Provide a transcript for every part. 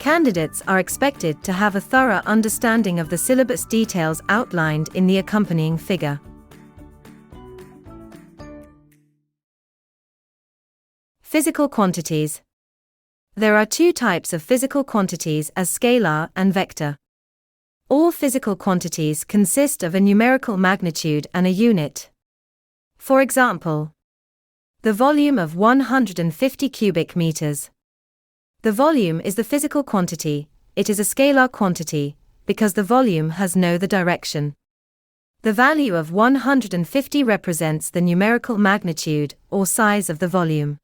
Candidates are expected to have a thorough understanding of the syllabus details outlined in the accompanying figure. Physical quantities. There are two types of physical quantities as scalar and vector. All physical quantities consist of a numerical magnitude and a unit. For example, the volume of 150 cubic meters. The volume is the physical quantity. It is a scalar quantity, because the volume has no direction. The value of 150 represents the numerical magnitude, or size of the volume.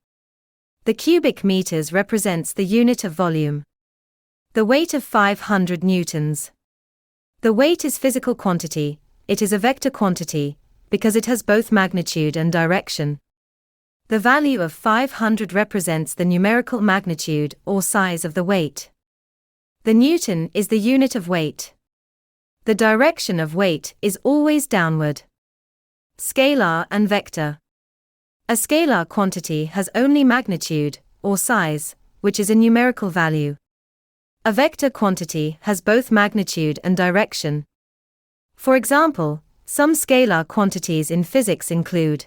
The cubic meters represents the unit of volume. The weight of 500 newtons. The weight is physical quantity. It is a vector quantity, because it has both magnitude and direction. The value of 500 represents the numerical magnitude or size of the weight. The newton is the unit of weight. The direction of weight is always downward. Scalar and vector. A scalar quantity has only magnitude, or size, which is a numerical value. A vector quantity has both magnitude and direction. For example, some scalar quantities in physics include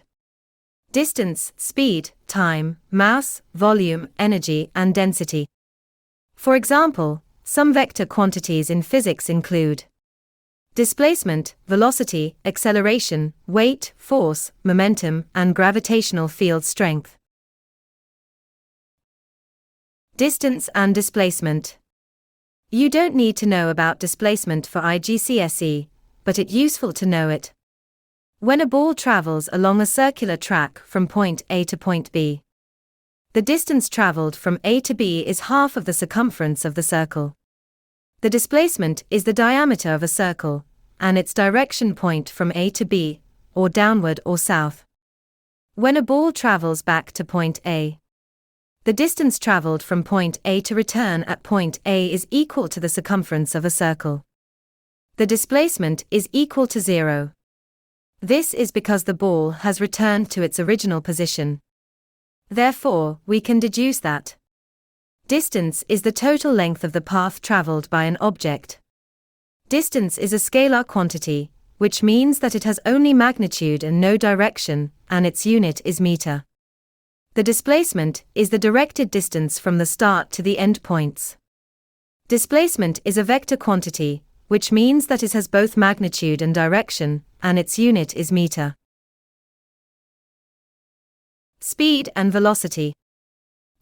distance, speed, time, mass, volume, energy, and density. For example, some vector quantities in physics include displacement, velocity, acceleration, weight, force, momentum, and gravitational field strength. Distance and displacement. You don't need to know about displacement for IGCSE, but it's useful to know it. When a ball travels along a circular track from point A to point B, the distance traveled from A to B is half of the circumference of the circle. The displacement is the diameter of a circle, and its direction point from A to B, or downward or south. When a ball travels back to point A, the distance traveled from point A to return at point A is equal to the circumference of a circle. The displacement is equal to 0. This is because the ball has returned to its original position. Therefore, we can deduce that distance is the total length of the path traveled by an object. Distance is a scalar quantity, which means that it has only magnitude and no direction, and its unit is meter. The displacement is the directed distance from the start to the end points. Displacement is a vector quantity, which means that it has both magnitude and direction, and its unit is meter. Speed and velocity.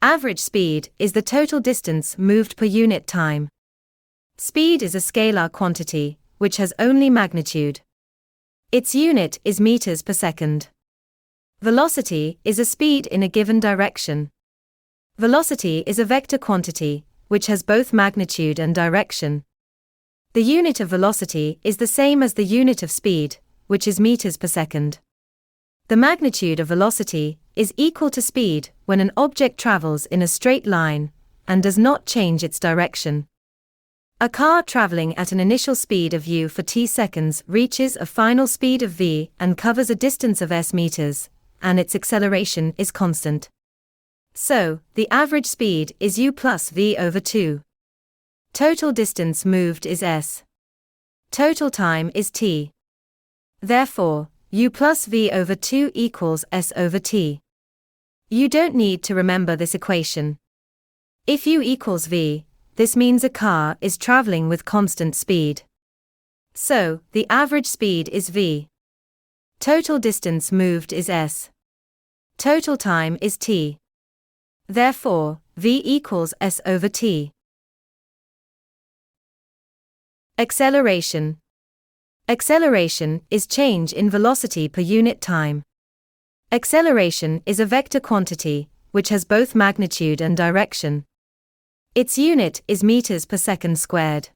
Average speed is the total distance moved per unit time. Speed is a scalar quantity, which has only magnitude. Its unit is meters per second. Velocity is a speed in a given direction. Velocity is a vector quantity, which has both magnitude and direction. The unit of velocity is the same as the unit of speed, which is meters per second. The magnitude of velocity is equal to speed when an object travels in a straight line and does not change its direction. A car traveling at an initial speed of u for t seconds reaches a final speed of v and covers a distance of s meters, and its acceleration is constant. So, the average speed is u plus v over 2. Total distance moved is s. Total time is t. Therefore, u plus v over 2 equals s over t. You don't need to remember this equation. If u equals v, this means a car is traveling with constant speed. So, the average speed is v. Total distance moved is s. Total time is t. Therefore, v equals s over t. Acceleration. Acceleration is change in velocity per unit time. Acceleration is a vector quantity, which has both magnitude and direction. Its unit is meters per second squared.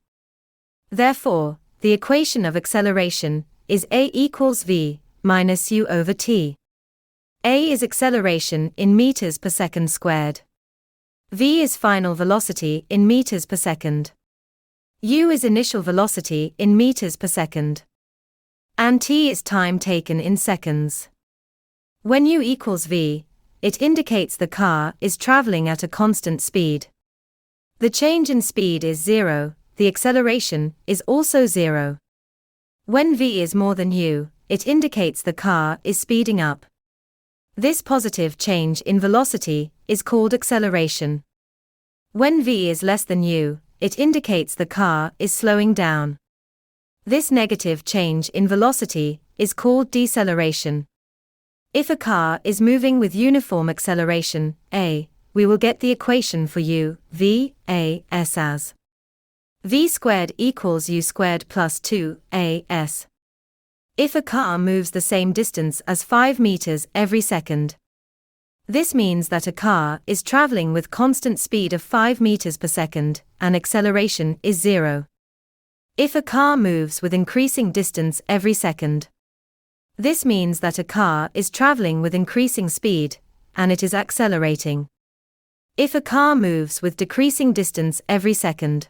Therefore, the equation of acceleration is a equals v minus u over t. A is acceleration in meters per second squared. V is final velocity in meters per second. U is initial velocity in meters per second. And t is time taken in seconds. When u equals v, it indicates the car is traveling at a constant speed. The change in speed is 0, the acceleration is also 0. When v is more than u, it indicates the car is speeding up. This positive change in velocity is called acceleration. When v is less than u, it indicates the car is slowing down. This negative change in velocity is called deceleration. If a car is moving with uniform acceleration, a, we will get the equation for u, v, a, s as v squared equals u squared plus 2, a, s. If a car moves the same distance as 5 meters every second, this means that a car is traveling with constant speed of 5 meters per second, and acceleration is 0. If a car moves with increasing distance every second, this means that a car is traveling with increasing speed, and it is accelerating. If a car moves with decreasing distance every second,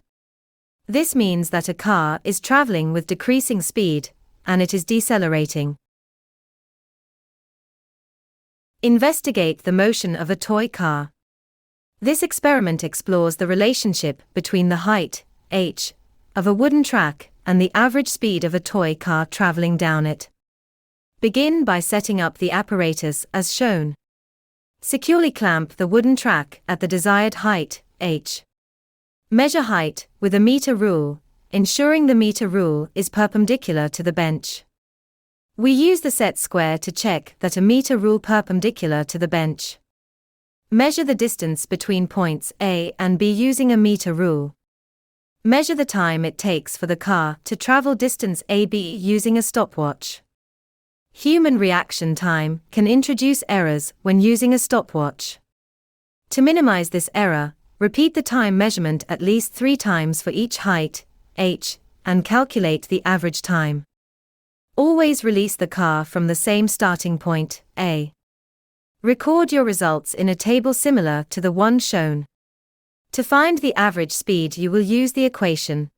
this means that a car is traveling with decreasing speed, and it is decelerating. Investigate the motion of a toy car. This experiment explores the relationship between the height, h, of a wooden track and the average speed of a toy car traveling down it. Begin by setting up the apparatus as shown. Securely clamp the wooden track at the desired height, h. Measure height with a meter rule, ensuring the meter rule is perpendicular to the bench. We use the set square to check that a meter rule perpendicular to the bench. Measure the distance between points A and B using a meter rule. Measure the time it takes for the car to travel distance AB using a stopwatch. Human reaction time can introduce errors when using a stopwatch. To minimize this error, repeat the time measurement at least 3 times for each height, h, and calculate the average time. Always release the car from the same starting point, A. Record your results in a table similar to the one shown. To find the average speed, you will use the equation.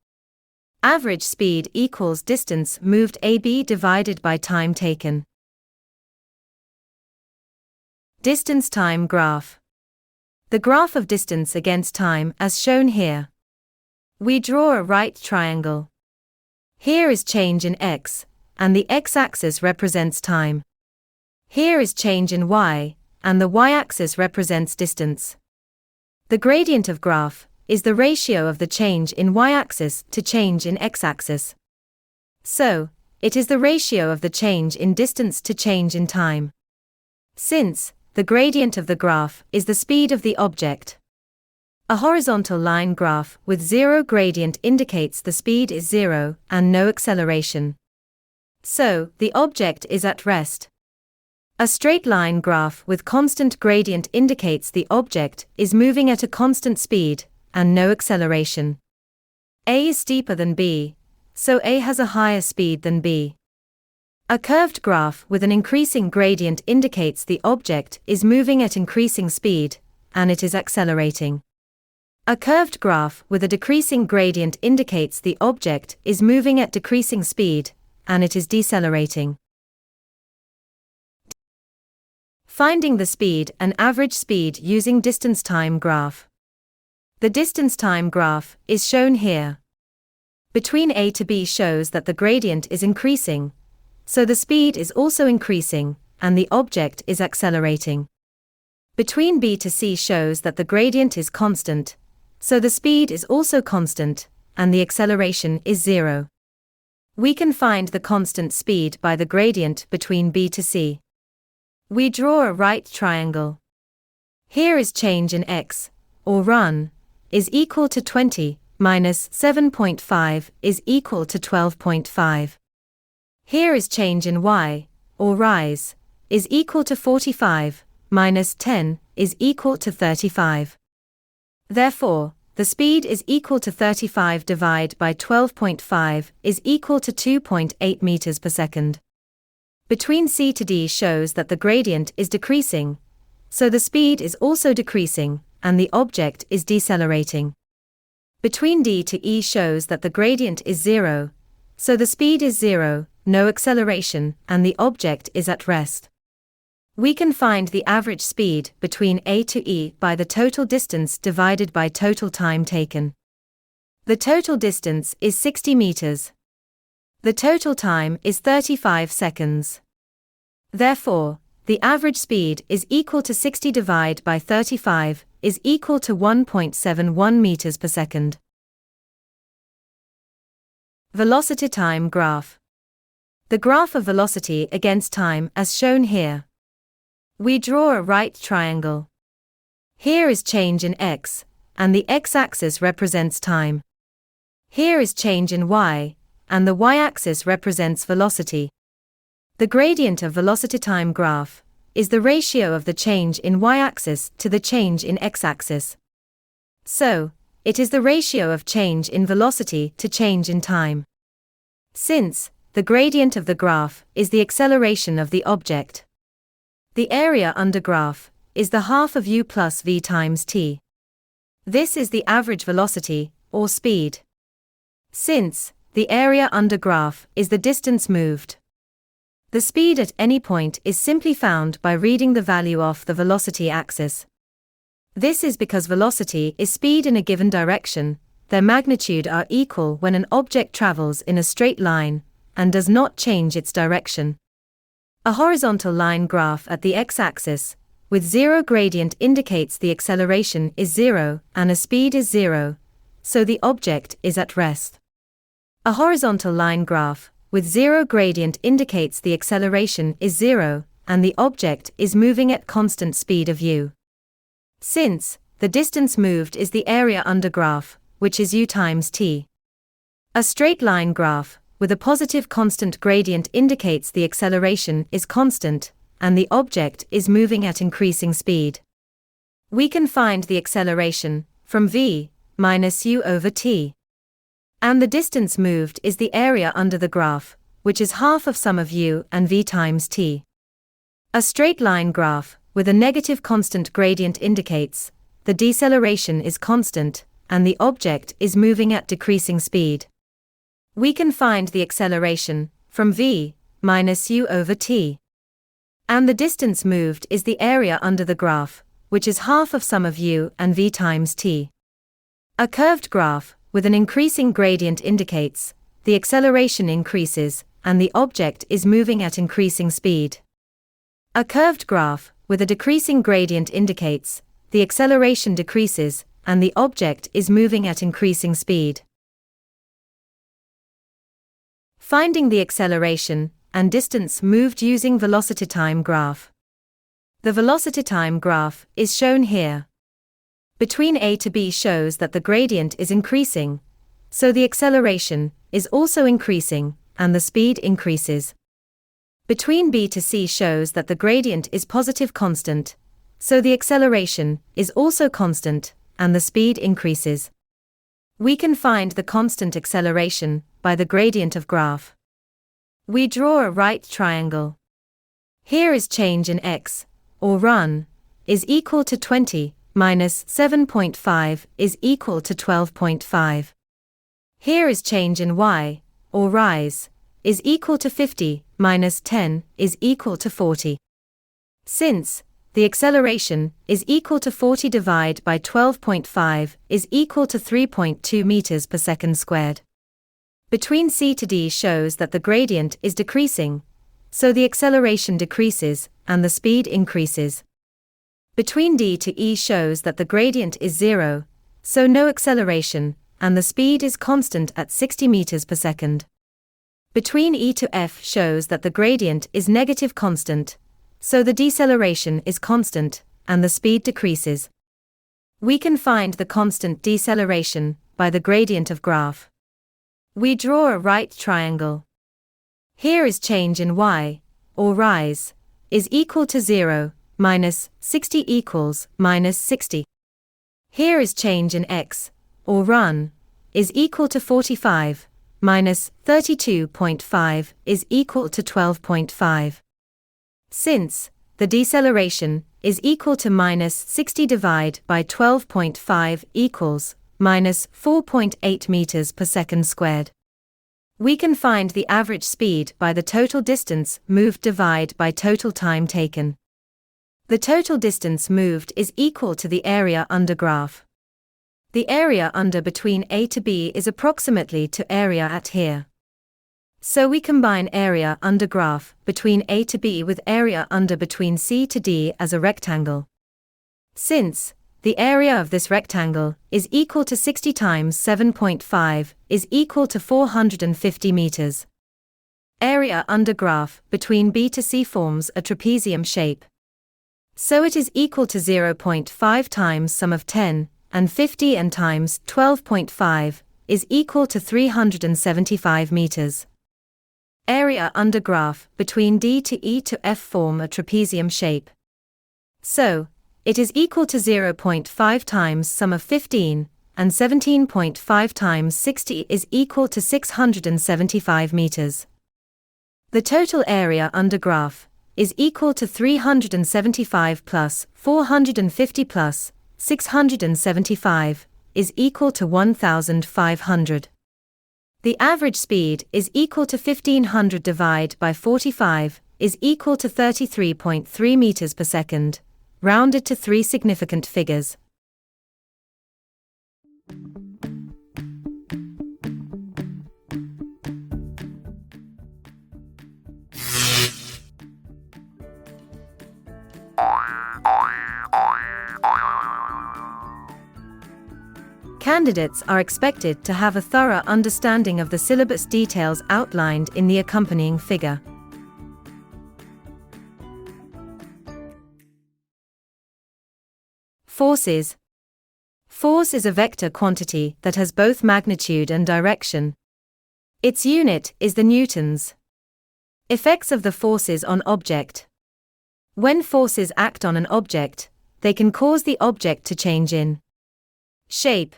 Average speed equals distance moved AB divided by time taken. Distance time graph. The graph of distance against time as shown here. We draw a right triangle. Here is change in x, and the x-axis represents time. Here is change in y, and the y-axis represents distance. The gradient of graph is the ratio of the change in y-axis to change in x-axis. So, it is the ratio of the change in distance to change in time. Since the gradient of the graph is the speed of the object, a horizontal line graph with 0 gradient indicates the speed is 0 and no acceleration. So, the object is at rest. A straight line graph with constant gradient indicates the object is moving at a constant speed and no acceleration. A is steeper than B, so A has a higher speed than B. A curved graph with an increasing gradient indicates the object is moving at increasing speed, and it is accelerating. A curved graph with a decreasing gradient indicates the object is moving at decreasing speed, and it is decelerating. Finding the speed and average speed using distance time graph. The distance time graph is shown here. Between A to B shows that the gradient is increasing, so the speed is also increasing, and the object is accelerating. Between B to C shows that the gradient is constant, so the speed is also constant, and the acceleration is 0. We can find the constant speed by the gradient between B to C. We draw a right triangle. Here is change in x, or run, is equal to 20, minus 7.5 is equal to 12.5. Here is change in y, or rise, is equal to 45, minus 10 is equal to 35. Therefore, the speed is equal to 35 divided by 12.5 is equal to 2.8 meters per second. Between C to D shows that the gradient is decreasing, so the speed is also decreasing, and the object is decelerating. Between D to E shows that the gradient is 0, so the speed is 0, no acceleration, and the object is at rest. We can find the average speed between A to E by the total distance divided by total time taken. The total distance is 60 meters. The total time is 35 seconds. Therefore, the average speed is equal to 60 divided by 35 is equal to 1.71 meters per second. Velocity time graph. The graph of velocity against time as shown here. We draw a right triangle. Here is change in x, and the x-axis represents time. Here is change in y, and the y-axis represents velocity. The gradient of velocity time graph is the ratio of the change in y-axis to the change in x-axis. So, it is the ratio of change in velocity to change in time. Since the gradient of the graph is the acceleration of the object, the area under graph is the half of u plus v times t. This is the average velocity, or speed. Since the area under graph is the distance moved, the speed at any point is simply found by reading the value off the velocity axis. This is because velocity is speed in a given direction, their magnitude are equal when an object travels in a straight line and does not change its direction. A horizontal line graph at the x-axis, with zero gradient indicates the acceleration is zero and a speed is zero, so the object is at rest. A horizontal line graph, with zero gradient indicates the acceleration is zero and the object is moving at constant speed of u. Since the distance moved is the area under graph, which is u times t. A straight line graph, with a positive constant gradient indicates the acceleration is constant, and the object is moving at increasing speed. We can find the acceleration from v minus u over t. And the distance moved is the area under the graph, which is half of sum of u and v times t. A straight line graph, with a negative constant gradient indicates the deceleration is constant, and the object is moving at decreasing speed. We can find the acceleration from v minus u over t. And the distance moved is the area under the graph, which is half of sum of u and v times t. A curved graph, with an increasing gradient indicates the acceleration increases, and the object is moving at increasing speed. A curved graph, with a decreasing gradient indicates the acceleration decreases, and the object is moving at increasing speed. Finding the acceleration and distance moved using velocity time graph. The velocity time graph is shown here. Between A to B shows that the gradient is increasing, so the acceleration is also increasing, and the speed increases. Between B to C shows that the gradient is positive constant, so the acceleration is also constant, and the speed increases. We can find the constant acceleration by the gradient of graph. We draw a right triangle. Here is change in x, or run, is equal to 20, minus 7.5 is equal to 12.5. Here is change in y, or rise, is equal to 50, minus 10 is equal to 40. Since the acceleration is equal to 40 divided by 12.5 is equal to 3.2 meters per second squared. Between C to D shows that the gradient is decreasing, so the acceleration decreases, and the speed increases. Between D to E shows that the gradient is zero, so no acceleration, and the speed is constant at 60 meters per second. Between E to F shows that the gradient is negative constant, so the deceleration is constant, and the speed decreases. We can find the constant deceleration by the gradient of graph. We draw a right triangle. Here is change in y, or rise, is equal to 0, minus 60 equals minus 60. Here is change in x, or run, is equal to 45, minus 32.5 is equal to 12.5. Since the deceleration is equal to minus 60 divided by 12.5 equals minus 4.8 meters per second squared. We can find the average speed by the total distance moved divided by total time taken. The total distance moved is equal to the area under graph. The area under between A to B is approximately to area at here. So we combine area under graph between A to B with area under between C to D as a rectangle. Since the area of this rectangle is equal to 60 times 7.5 is equal to 450 meters. Area under graph between B to C forms a trapezium shape. So it is equal to 0.5 times sum of 10 and 50 and times 12.5 is equal to 375 meters. Area under graph between D to E to F form a trapezium shape. So, it is equal to 0.5 times sum of 15, and 17.5 times 60 is equal to 675 meters. The total area under graph is equal to 375 plus 450 plus 675 is equal to 1,500. The average speed is equal to 1500 divided by 45 is equal to 33.3 meters per second, rounded to 3 significant figures. Candidates are expected to have a thorough understanding of the syllabus details outlined in the accompanying figure. Forces. Force is a vector quantity that has both magnitude and direction. Its unit is the newtons. Effects of the forces on object. When forces act on an object, they can cause the object to change in shape,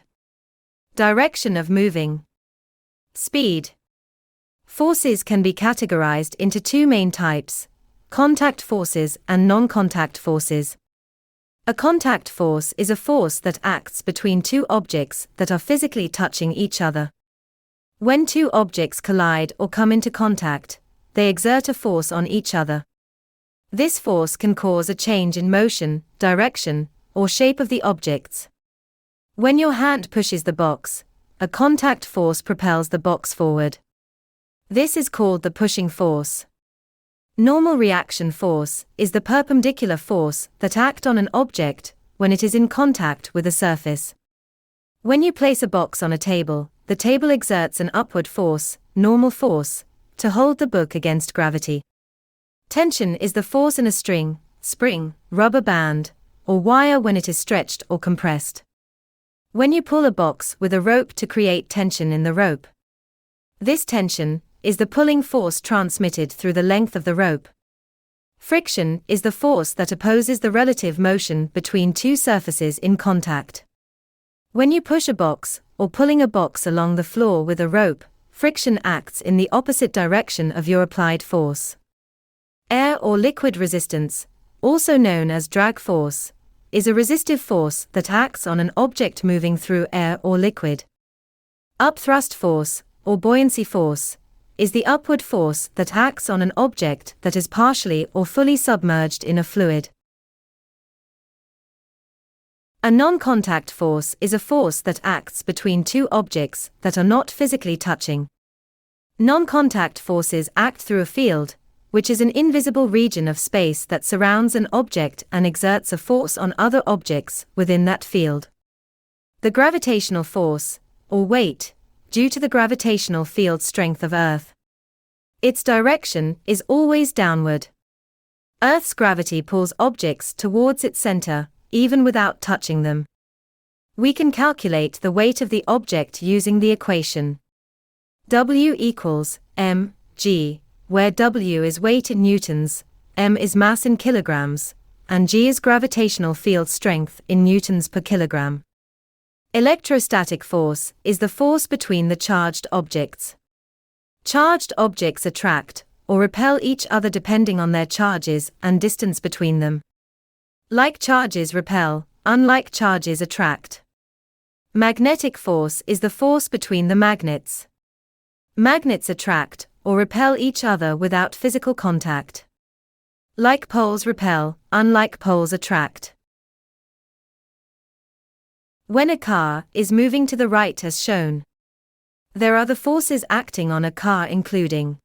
direction of moving, speed. Forces can be categorized into two main types: contact forces and non-contact forces. A contact force is a force that acts between two objects that are physically touching each other. When two objects collide or come into contact, they exert a force on each other. This force can cause a change in motion, direction, or shape of the objects. When your hand pushes the box, a contact force propels the box forward. This is called the pushing force. Normal reaction force is the perpendicular force that acts on an object when it is in contact with a surface. When you place a box on a table, the table exerts an upward force, normal force, to hold the book against gravity. Tension is the force in a string, spring, rubber band, or wire when it is stretched or compressed. When you pull a box with a rope to create tension in the rope. This tension is the pulling force transmitted through the length of the rope. Friction is the force that opposes the relative motion between two surfaces in contact. When you push a box, or pulling a box along the floor with a rope, friction acts in the opposite direction of your applied force. Air or liquid resistance, also known as drag force, is a resistive force that acts on an object moving through air or liquid. Upthrust force, or buoyancy force, is the upward force that acts on an object that is partially or fully submerged in a fluid. A non-contact force is a force that acts between two objects that are not physically touching. Non-contact forces act through a field, which is an invisible region of space that surrounds an object and exerts a force on other objects within that field. The gravitational force, or weight, due to the gravitational field strength of Earth. Its direction is always downward. Earth's gravity pulls objects towards its center, even without touching them. We can calculate the weight of the object using the equation W equals mg, where W is weight in newtons, m is mass in kilograms, and g is gravitational field strength in newtons per kilogram. Electrostatic force is the force between the charged objects. Charged objects attract or repel each other depending on their charges and distance between them. Like charges repel, unlike charges attract. Magnetic force is the force between the magnets. Magnets attract or repel each other without physical contact. Like poles repel, unlike poles attract. When a car is moving to the right as shown, there are the forces acting on a car including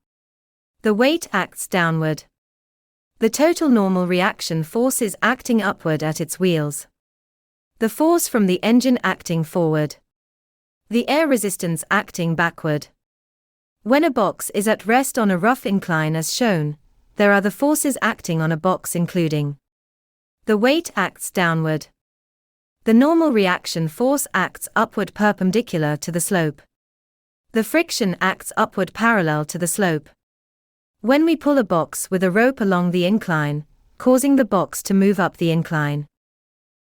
the weight acts downward. The total normal reaction force is acting upward at its wheels. The force from the engine acting forward. The air resistance acting backward. When a box is at rest on a rough incline as shown, there are the forces acting on a box including the weight acts downward. The normal reaction force acts upward perpendicular to the slope. The friction acts upward parallel to the slope. When we pull a box with a rope along the incline, causing the box to move up the incline,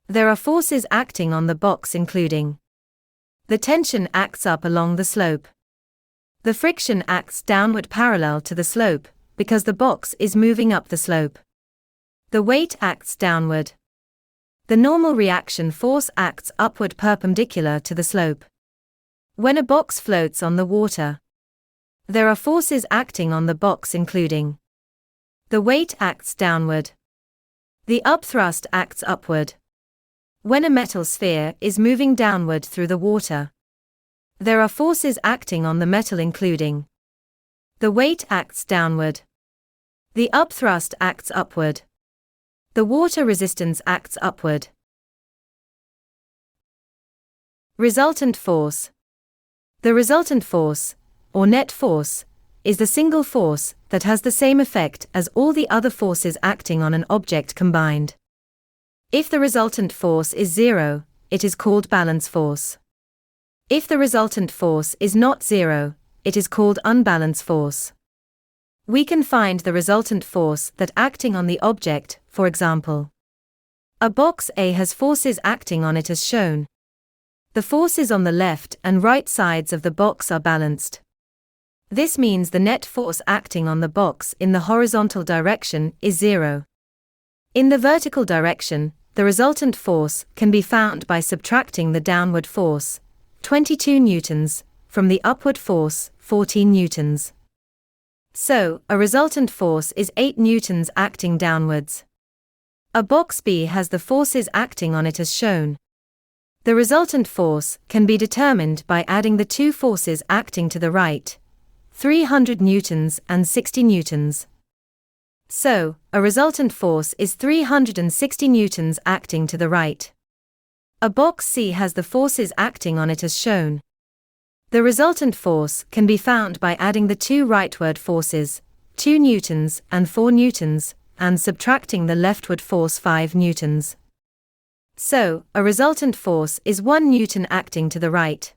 there are forces acting on the box including the tension acts up along the slope. The friction acts downward parallel to the slope, because the box is moving up the slope. The weight acts downward. The normal reaction force acts upward perpendicular to the slope. When a box floats on the water, there are forces acting on the box including the weight acts downward. The upthrust acts upward. When a metal sphere is moving downward through the water, there are forces acting on the metal including the weight acts downward. The upthrust acts upward. The water resistance acts upward. Resultant force. The resultant force, or net force, is the single force that has the same effect as all the other forces acting on an object combined. If the resultant force is zero, it is called balance force. If the resultant force is not zero, it is called unbalance force. We can find the resultant force that acting on the object, for example. A box A has forces acting on it as shown. The forces on the left and right sides of the box are balanced. This means the net force acting on the box in the horizontal direction is zero. In the vertical direction, the resultant force can be found by subtracting the downward force, 22 newtons, from the upward force, 14 newtons. So, a resultant force is 8 newtons acting downwards. A box B has the forces acting on it as shown. The resultant force can be determined by adding the two forces acting to the right, 300 newtons and 60 newtons. So, a resultant force is 360 newtons acting to the right. A box C has the forces acting on it as shown. The resultant force can be found by adding the two rightward forces, 2 newtons and 4 newtons, and subtracting the leftward force 5 newtons. So, a resultant force is 1 newton acting to the right.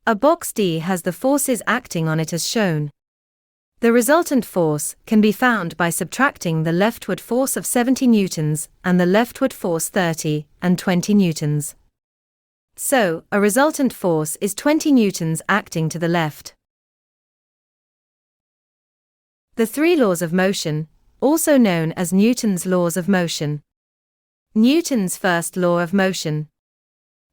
A box D has the forces acting on it as shown. The resultant force can be found by subtracting the leftward force of 70 newtons and the leftward force 30 and 20 newtons. So, a resultant force is 20 newtons acting to the left. The three laws of motion, also known as Newton's laws of motion. Newton's first law of motion.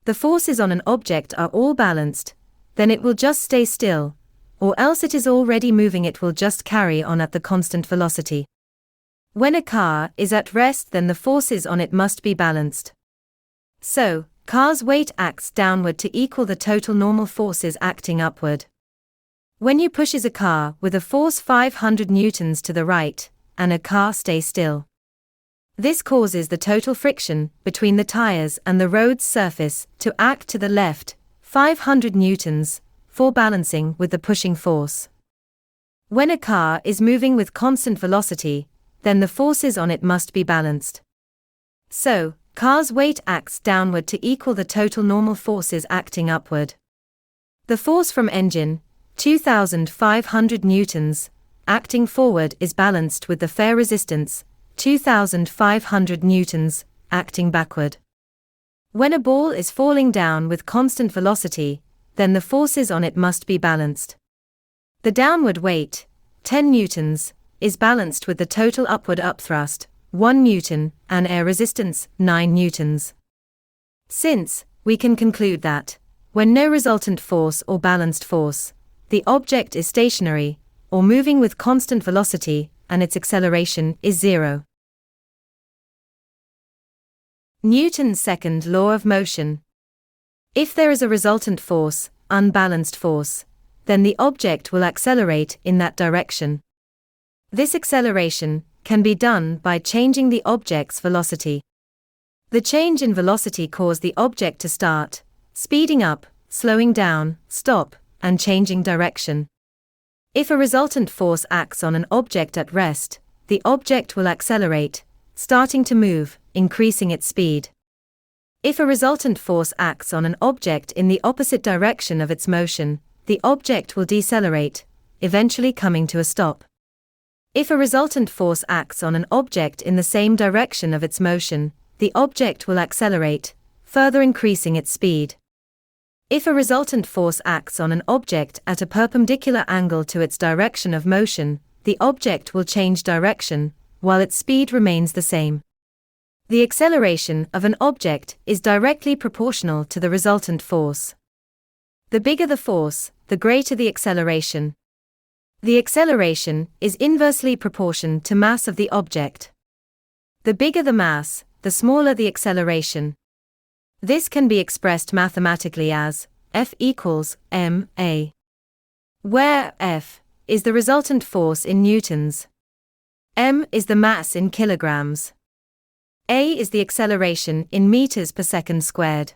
The forces on an object are all balanced, then it will just stay still, or else it is already moving, it will just carry on at the constant velocity. When a car is at rest, then the forces on it must be balanced. So, car's weight acts downward to equal the total normal forces acting upward. When you pushes a car with a force 500 newtons to the right, and a car stays still, this causes the total friction between the tires and the road's surface to act to the left, 500 newtons, for balancing with the pushing force. When a car is moving with constant velocity, then the forces on it must be balanced. So, car's weight acts downward to equal the total normal forces acting upward. The force from engine, 2,500 newtons, acting forward is balanced with the fair resistance, 2,500 newtons, acting backward. When a ball is falling down with constant velocity, then the forces on it must be balanced. The downward weight, 10 newtons, is balanced with the total upward upthrust, 1 newton, and air resistance, 9 newtons. Since, we can conclude that, when no resultant force or balanced force, the object is stationary, or moving with constant velocity, and its acceleration is 0. Newton's second law of motion. If there is a resultant force, unbalanced force, then the object will accelerate in that direction. This acceleration can be done by changing the object's velocity. The change in velocity causes the object to start, speeding up, slowing down, stop, and changing direction. If a resultant force acts on an object at rest, the object will accelerate, starting to move, increasing its speed. If a resultant force acts on an object in the opposite direction of its motion, the object will decelerate, eventually coming to a stop. If a resultant force acts on an object in the same direction of its motion, the object will accelerate, further increasing its speed. If a resultant force acts on an object at a perpendicular angle to its direction of motion, the object will change direction, while its speed remains the same. The acceleration of an object is directly proportional to the resultant force. The bigger the force, the greater the acceleration. The acceleration is inversely proportional to mass of the object. The bigger the mass, the smaller the acceleration. This can be expressed mathematically as F equals ma, where F is the resultant force in newtons, m is the mass in kilograms, a is the acceleration in meters per second squared.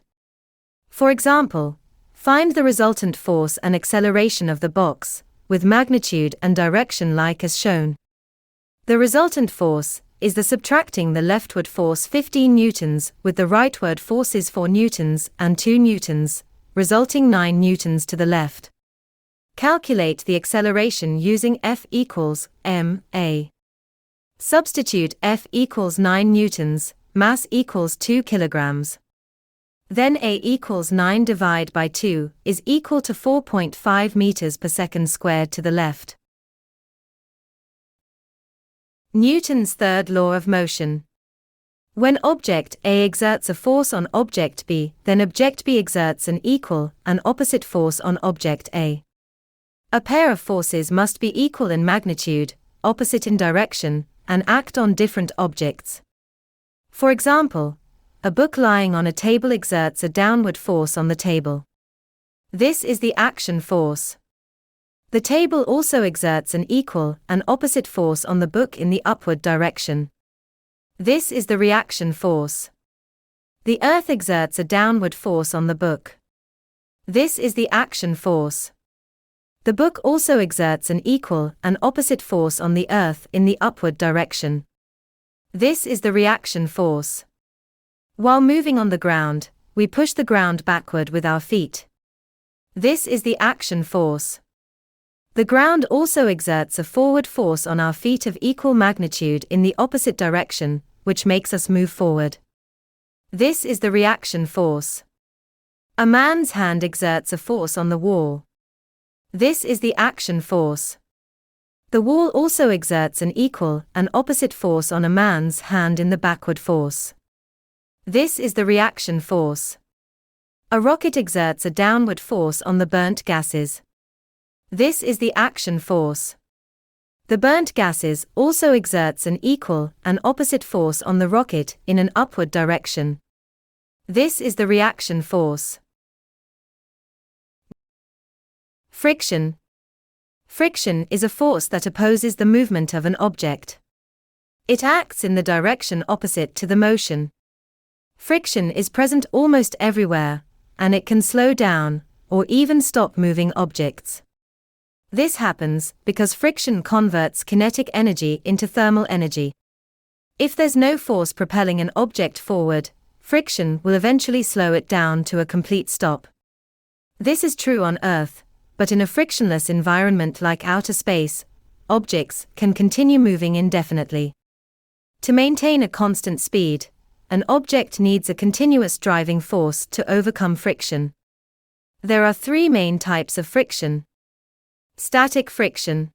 For example, find the resultant force and acceleration of the box, with magnitude and direction like as shown. The resultant force is the subtracting the leftward force 15 newtons with the rightward forces 4 newtons and 2 newtons, resulting 9 newtons to the left. Calculate the acceleration using F equals ma. Substitute F equals 9 newtons, mass equals 2 kilograms. Then A equals 9 divided by 2 is equal to 4.5 meters per second squared to the left. Newton's third law of motion. When object A exerts a force on object B, then object B exerts an equal and opposite force on object A. A pair of forces must be equal in magnitude, opposite in direction, and act on different objects. For example, a book lying on a table exerts a downward force on the table. This is the action force. The table also exerts an equal and opposite force on the book in the upward direction. This is the reaction force. The earth exerts a downward force on the book. This is the action force. The book also exerts an equal and opposite force on the earth in the upward direction. This is the reaction force. While moving on the ground, we push the ground backward with our feet. This is the action force. The ground also exerts a forward force on our feet of equal magnitude in the opposite direction, which makes us move forward. This is the reaction force. A man's hand exerts a force on the wall. This is the action force. The wall also exerts an equal and opposite force on a man's hand in the backward force. This is the reaction force. A rocket exerts a downward force on the burnt gases. This is the action force. The burnt gases also exerts an equal and opposite force on the rocket in an upward direction. This is the reaction force. Friction. Friction is a force that opposes the movement of an object. It acts in the direction opposite to the motion. Friction is present almost everywhere, and it can slow down or even stop moving objects. This happens because friction converts kinetic energy into thermal energy. If there's no force propelling an object forward, friction will eventually slow it down to a complete stop. This is true on Earth, but in a frictionless environment like outer space, objects can continue moving indefinitely. To maintain a constant speed, an object needs a continuous driving force to overcome friction. There are 3 main types of friction. Static friction.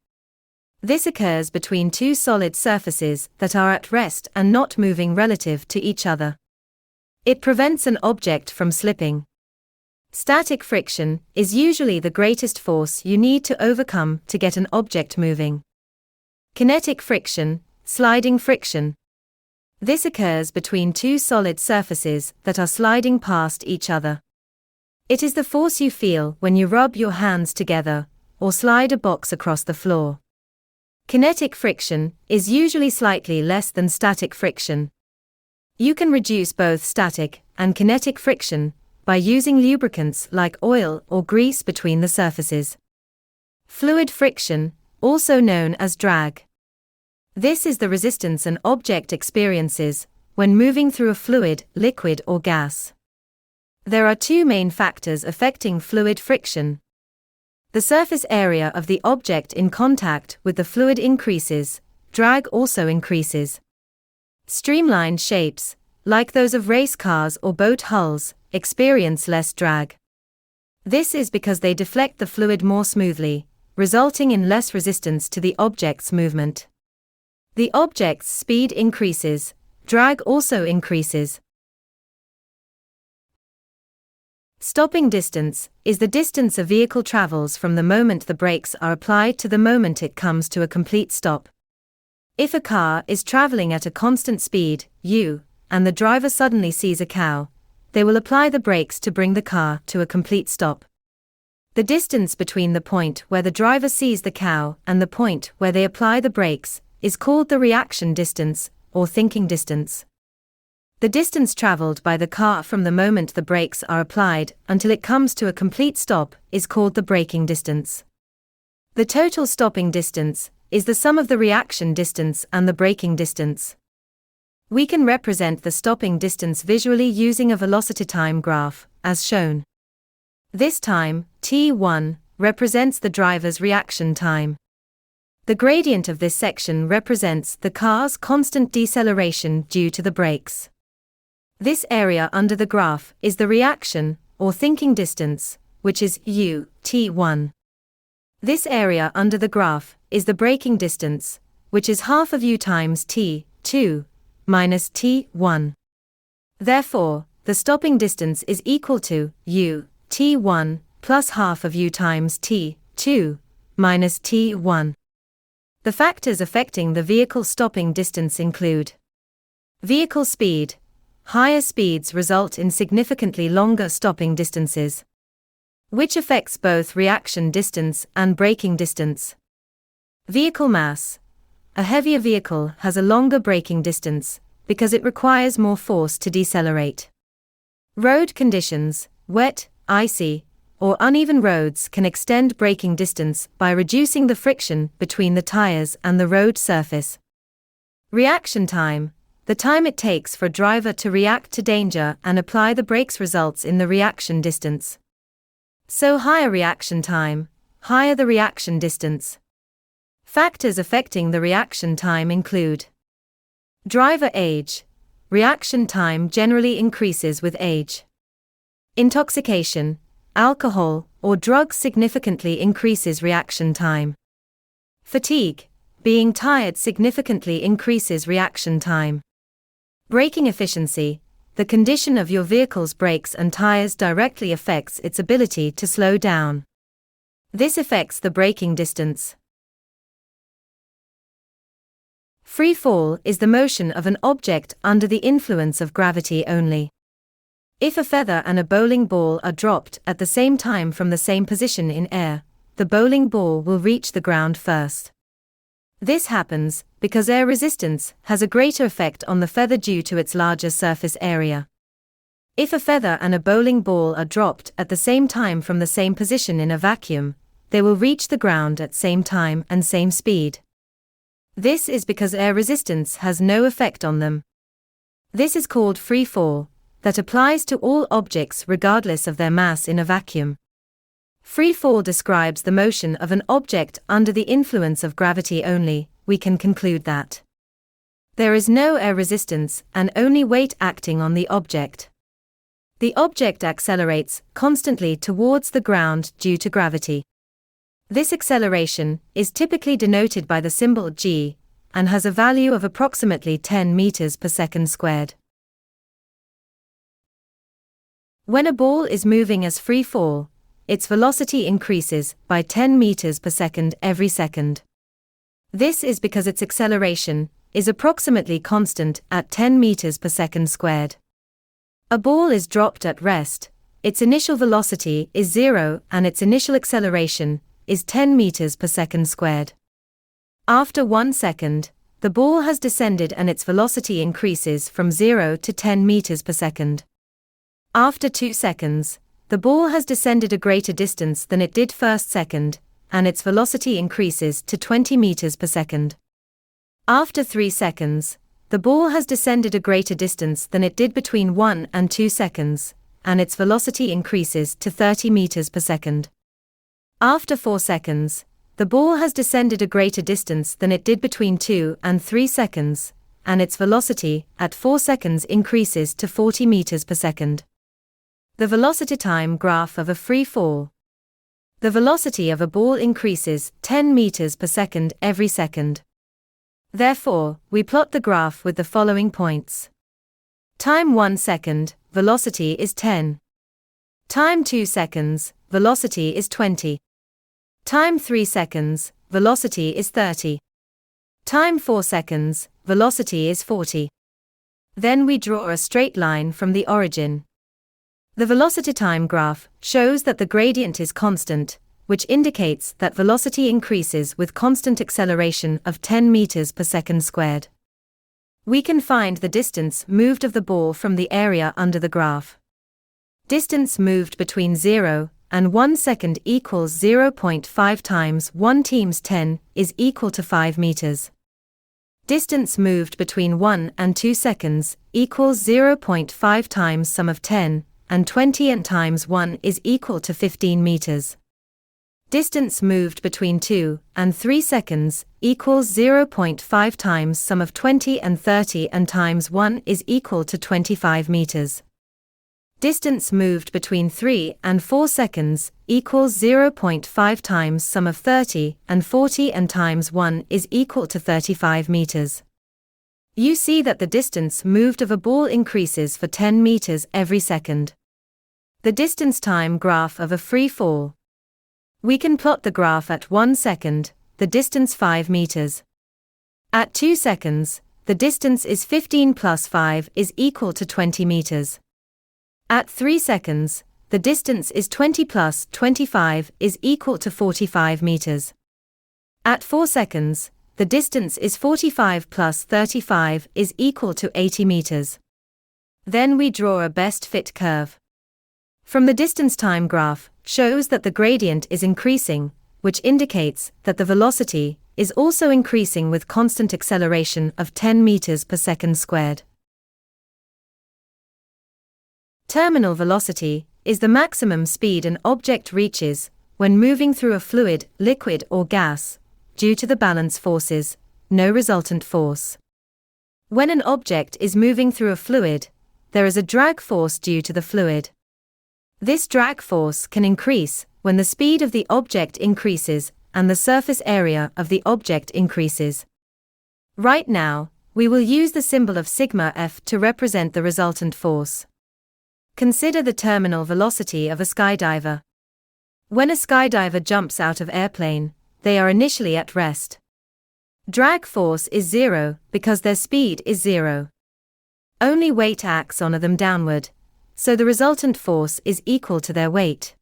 This occurs between 2 solid surfaces that are at rest and not moving relative to each other. It prevents an object from slipping. Static friction is usually the greatest force you need to overcome to get an object moving. Kinetic friction, sliding friction. This occurs between two solid surfaces that are sliding past each other. It is the force you feel when you rub your hands together or slide a box across the floor. Kinetic friction is usually slightly less than static friction. You can reduce both static and kinetic friction by using lubricants like oil or grease between the surfaces. Fluid friction, also known as drag. This is the resistance an object experiences when moving through a fluid, liquid, or gas. There are two main factors affecting fluid friction. The surface area of the object in contact with the fluid increases, drag also increases. Streamlined shapes, like those of race cars or boat hulls, experience less drag. This is because they deflect the fluid more smoothly, resulting in less resistance to the object's movement. The object's speed increases, drag also increases. Stopping distance is the distance a vehicle travels from the moment the brakes are applied to the moment it comes to a complete stop. If a car is traveling at a constant speed, u, and the driver suddenly sees a cow, they will apply the brakes to bring the car to a complete stop. The distance between the point where the driver sees the cow and the point where they apply the brakes is called the reaction distance, or thinking distance. The distance traveled by the car from the moment the brakes are applied until it comes to a complete stop is called the braking distance. The total stopping distance is the sum of the reaction distance and the braking distance. We can represent the stopping distance visually using a velocity time graph, as shown. This time, t1, represents the driver's reaction time. The gradient of this section represents the car's constant deceleration due to the brakes. This area under the graph is the reaction, or thinking distance, which is u, t1. This area under the graph is the braking distance, which is half of u times t2 minus t1. Therefore, the stopping distance is equal to u, t1, plus half of u times t2 minus t1. The factors affecting the vehicle stopping distance include vehicle speed. Higher speeds result in significantly longer stopping distances, which affects both reaction distance and braking distance. Vehicle mass. A heavier vehicle has a longer braking distance because it requires more force to decelerate. Road conditions. Wet, icy, or uneven roads can extend braking distance by reducing the friction between the tires and the road surface. Reaction time. The time it takes for a driver to react to danger and apply the brakes results in the reaction distance. So higher reaction time, higher the reaction distance. Factors affecting the reaction time include driver age. Reaction time generally increases with age. Intoxication. Alcohol or drugs significantly increases reaction time. Fatigue. Being tired significantly increases reaction time. Braking efficiency. The condition of your vehicle's brakes and tires directly affects its ability to slow down. This affects the braking distance. Free fall is the motion of an object under the influence of gravity only. If a feather and a bowling ball are dropped at the same time from the same position in air, the bowling ball will reach the ground first. This happens because air resistance has a greater effect on the feather due to its larger surface area. If a feather and a bowling ball are dropped at the same time from the same position in a vacuum, they will reach the ground at same time and same speed. This is because air resistance has no effect on them. This is called free fall, that applies to all objects regardless of their mass in a vacuum. Free fall describes the motion of an object under the influence of gravity only. We can conclude that there is no air resistance and only weight acting on the object. The object accelerates constantly towards the ground due to gravity. This acceleration is typically denoted by the symbol g and has a value of approximately 10 meters per second squared. When a ball is moving as free fall, its velocity increases by 10 meters per second every second. This is because its acceleration is approximately constant at 10 meters per second squared. A ball is dropped at rest, its initial velocity is 0 and its initial acceleration is 10 meters per second squared. After 1 second, the ball has descended and its velocity increases from 0 to 10 meters per second. After 2 seconds, the ball has descended a greater distance than it did first second, and its velocity increases to 20 meters per second. After 3 seconds, the ball has descended a greater distance than it did between 1 and 2 seconds, and its velocity increases to 30 meters per second. After 4 seconds, the ball has descended a greater distance than it did between 2 and 3 seconds, and its velocity at 4 seconds increases to 40 meters per second. The velocity time graph of a free fall. The velocity of a ball increases 10 meters per second every second. Therefore, we plot the graph with the following points. Time 1 second, velocity is 10. Time 2 seconds, velocity is 20. Time 3 seconds, velocity is 30. Time 4 seconds, velocity is 40. Then we draw a straight line from the origin. The velocity time graph shows that the gradient is constant, which indicates that velocity increases with constant acceleration of 10 meters per second squared. We can find the distance moved of the ball from the area under the graph. Distance moved between 0 and 1 second equals 0.5 times 1 times 10 is equal to 5 meters. Distance moved between 1 and 2 seconds equals 0.5 times sum of 10 and 20 and times 1 is equal to 15 meters. Distance moved between 2 and 3 seconds equals 0.5 times sum of 20 and 30 and times 1 is equal to 25 meters. Distance moved between 3 and 4 seconds equals 0.5 times sum of 30 and 40 and times 1 is equal to 35 meters. You see that the distance moved of a ball increases for 10 meters every second. The distance time graph of a free fall. We can plot the graph at 1 second, the distance 5 meters. At 2 seconds, the distance is 15 plus 5 is equal to 20 meters. At 3 seconds, the distance is 20 plus 25 is equal to 45 meters. At 4 seconds, the distance is 45 plus 35 is equal to 80 meters. Then we draw a best fit curve. From the distance time graph, shows that the gradient is increasing, which indicates that the velocity is also increasing with constant acceleration of 10 meters per second squared. Terminal velocity is the maximum speed an object reaches when moving through a fluid, liquid or gas, due to the balance forces, no resultant force. When an object is moving through a fluid, there is a drag force due to the fluid. This drag force can increase when the speed of the object increases and the surface area of the object increases. Right now, we will use the symbol of sigma F to represent the resultant force. Consider the terminal velocity of a skydiver. When a skydiver jumps out of airplane, they are initially at rest. Drag force is 0 because their speed is 0. Only weight acts on them downward, so the resultant force is equal to their weight.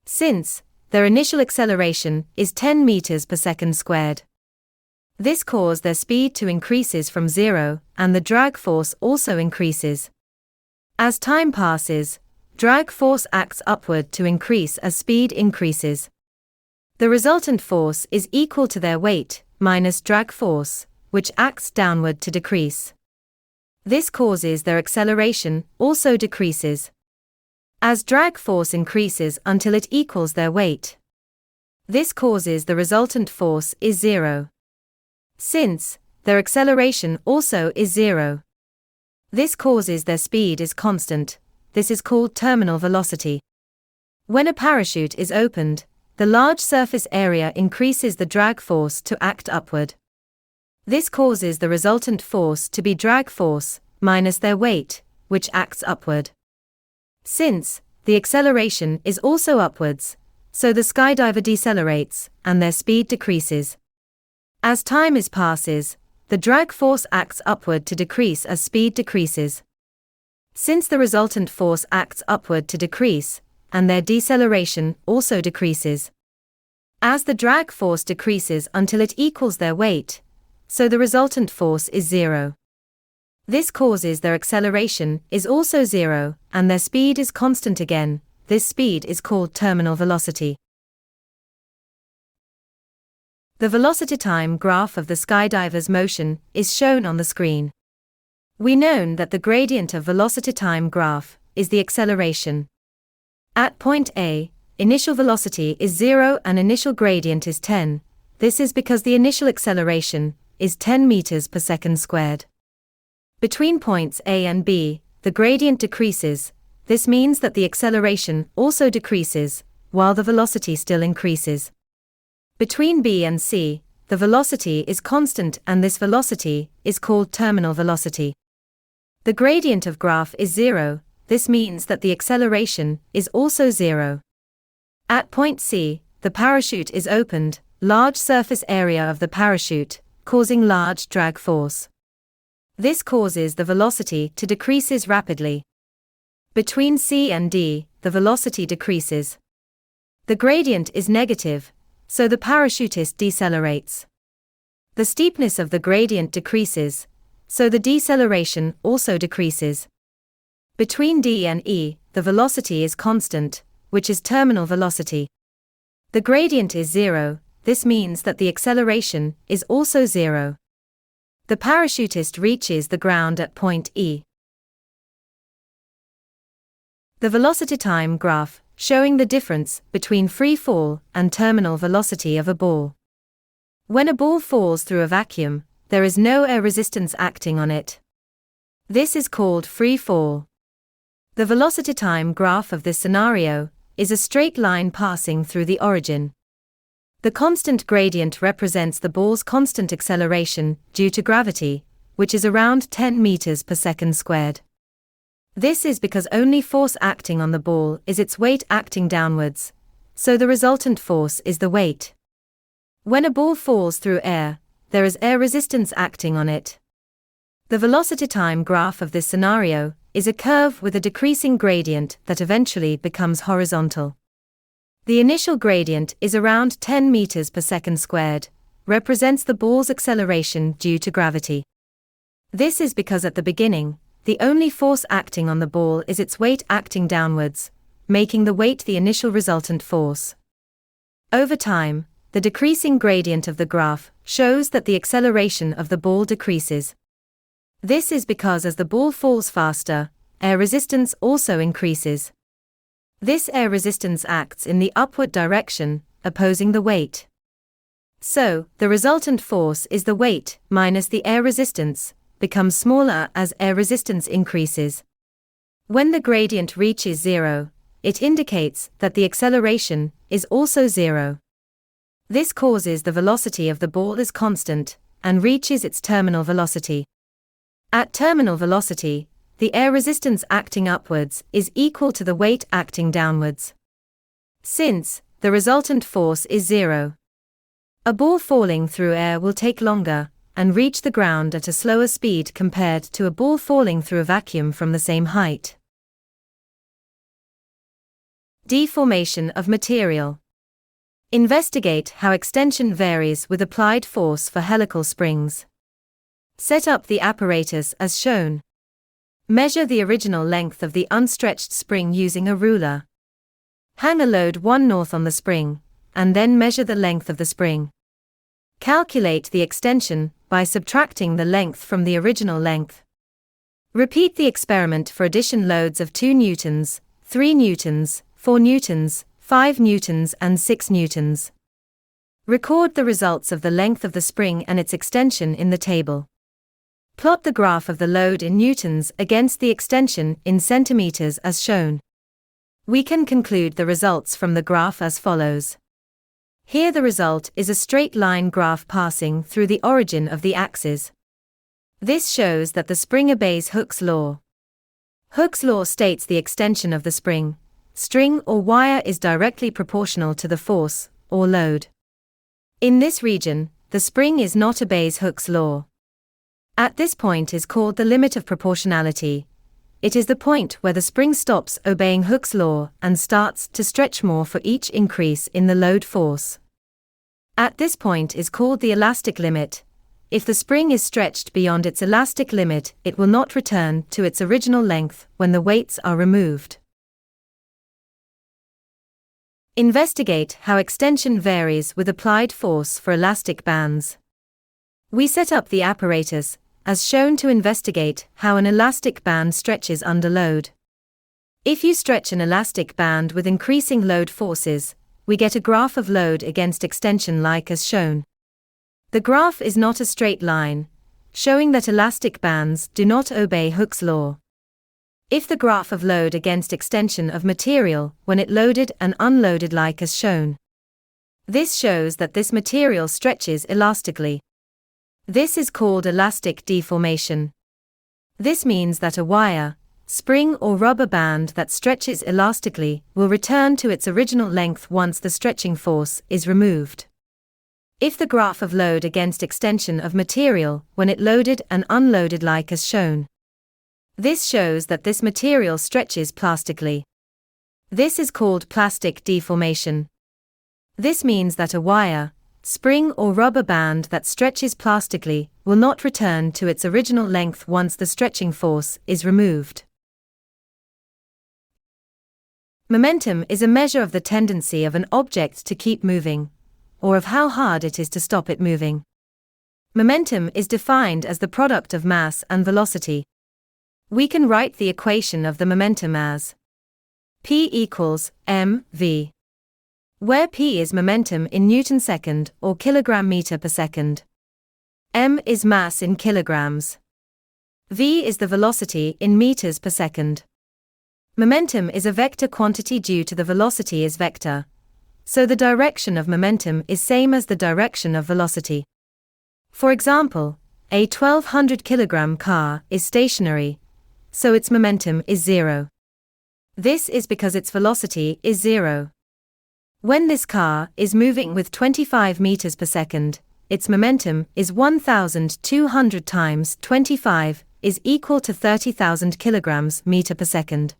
Since their initial acceleration is 10 meters per second squared, this causes their speed to increases from 0, and the drag force also increases. As time passes, drag force acts upward to increase as speed increases. The resultant force is equal to their weight minus drag force, which acts downward to decrease. This causes their acceleration also decreases, as drag force increases until it equals their weight. This causes the resultant force is 0. Since their acceleration also is 0, this causes their speed is constant. This is called terminal velocity. When a parachute is opened, the large surface area increases the drag force to act upward. This causes the resultant force to be drag force minus their weight, which acts upward. Since the acceleration is also upwards, so the skydiver decelerates and their speed decreases. As time passes, the drag force acts upward to decrease as speed decreases. Since the resultant force acts upward to decrease, and their deceleration also decreases. As the drag force decreases until it equals their weight, so the resultant force is zero. This causes their acceleration is also zero, and their speed is constant again. This speed is called terminal velocity. The velocity time graph of the skydiver's motion is shown on the screen. We know that the gradient of velocity time graph is the acceleration. At point A, initial velocity is 0 and initial gradient is 10. This is because the initial acceleration is 10 meters per second squared. Between points A and B, the gradient decreases. This means that the acceleration also decreases, while the velocity still increases. Between B and C, the velocity is constant and this velocity is called terminal velocity. The gradient of graph is 0, this means that the acceleration is also 0. At point C, the parachute is opened, large surface area of the parachute, causing large drag force. This causes the velocity to decreases rapidly. Between C and D, the velocity decreases. The gradient is negative, so the parachutist decelerates. The steepness of the gradient decreases, so the deceleration also decreases. Between D and E, the velocity is constant, which is terminal velocity. The gradient is 0, this means that the acceleration is also 0. The parachutist reaches the ground at point E. The velocity time graph, showing the difference between free fall and terminal velocity of a ball. When a ball falls through a vacuum, there is no air resistance acting on it. This is called free fall. The velocity time graph of this scenario is a straight line passing through the origin. The constant gradient represents the ball's constant acceleration due to gravity, which is around 10 meters per second squared. This is because only force acting on the ball is its weight acting downwards, so the resultant force is the weight. When a ball falls through air, there is air resistance acting on it. The velocity time graph of this scenario is a curve with a decreasing gradient that eventually becomes horizontal. The initial gradient is around 10 meters per second squared, represents the ball's acceleration due to gravity. This is because at the beginning, the only force acting on the ball is its weight acting downwards, making the weight the initial resultant force. Over time, the decreasing gradient of the graph shows that the acceleration of the ball decreases. This is because as the ball falls faster, air resistance also increases. This air resistance acts in the upward direction, opposing the weight. So, the resultant force is the weight minus the air resistance, becomes smaller as air resistance increases. When the gradient reaches 0, it indicates that the acceleration is also 0. This causes the velocity of the ball is constant, and reaches its terminal velocity. At terminal velocity, the air resistance acting upwards is equal to the weight acting downwards. Since the resultant force is 0, a ball falling through air will take longer and reach the ground at a slower speed compared to a ball falling through a vacuum from the same height. Deformation of material. Investigate how extension varies with applied force for helical springs. Set up the apparatus as shown. Measure the original length of the unstretched spring using a ruler. Hang a load 1 north on the spring, and then measure the length of the spring. Calculate the extension by subtracting the length from the original length. Repeat the experiment for addition loads of 2 newtons, 3 newtons, 4 newtons, 5 newtons and 6 newtons. Record the results of the length of the spring and its extension in the table. Plot the graph of the load in newtons against the extension in centimeters as shown. We can conclude the results from the graph as follows. Here the result is a straight line graph passing through the origin of the axis. This shows that the spring obeys Hooke's law. Hooke's law states the extension of the spring, string or wire is directly proportional to the force, or load. In this region, the spring is not obeys Hooke's law. At this point is called the limit of proportionality. It is the point where the spring stops obeying Hooke's law and starts to stretch more for each increase in the load force. At this point is called the elastic limit. If the spring is stretched beyond its elastic limit, it will not return to its original length when the weights are removed. Investigate how extension varies with applied force for elastic bands. We set up the apparatus, as shown, to investigate how an elastic band stretches under load. If you stretch an elastic band with increasing load forces, we get a graph of load against extension like as shown. The graph is not a straight line, showing that elastic bands do not obey Hooke's law. If the graph of load against extension of material when it loaded and unloaded like as shown. This shows that this material stretches elastically. This is called elastic deformation. This means that a wire, spring or rubber band that stretches elastically will return to its original length once the stretching force is removed. If the graph of load against extension of material when it loaded and unloaded like as shown. This shows that this material stretches plastically. This is called plastic deformation. This means that a wire, spring or rubber band that stretches plastically will not return to its original length once the stretching force is removed. Momentum is a measure of the tendency of an object to keep moving, or of how hard it is to stop it moving. Momentum is defined as the product of mass and velocity. We can write the equation of the momentum as P equals mv, where P is momentum in Newton second or kilogram meter per second. M is mass in kilograms. V is the velocity in meters per second. Momentum is a vector quantity due to the velocity is vector. So the direction of momentum is same as the direction of velocity. For example, a 1200 kilogram car is stationary, so its momentum is 0. This is because its velocity is 0. When this car is moving with 25 meters per second, its momentum is 1,200 times 25 is equal to 30,000 kilograms meter per second.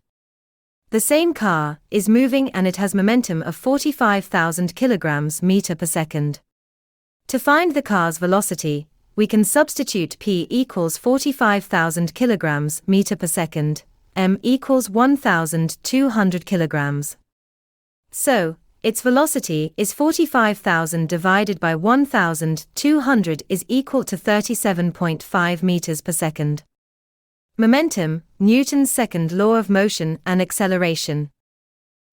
The same car is moving and it has momentum of 45,000 kilograms meter per second. To find the car's velocity, we can substitute P equals 45,000 kilograms meter per second, M equals 1,200 kilograms. So, its velocity is 45,000 divided by 1,200 is equal to 37.5 meters per second. Momentum, Newton's second law of motion and acceleration.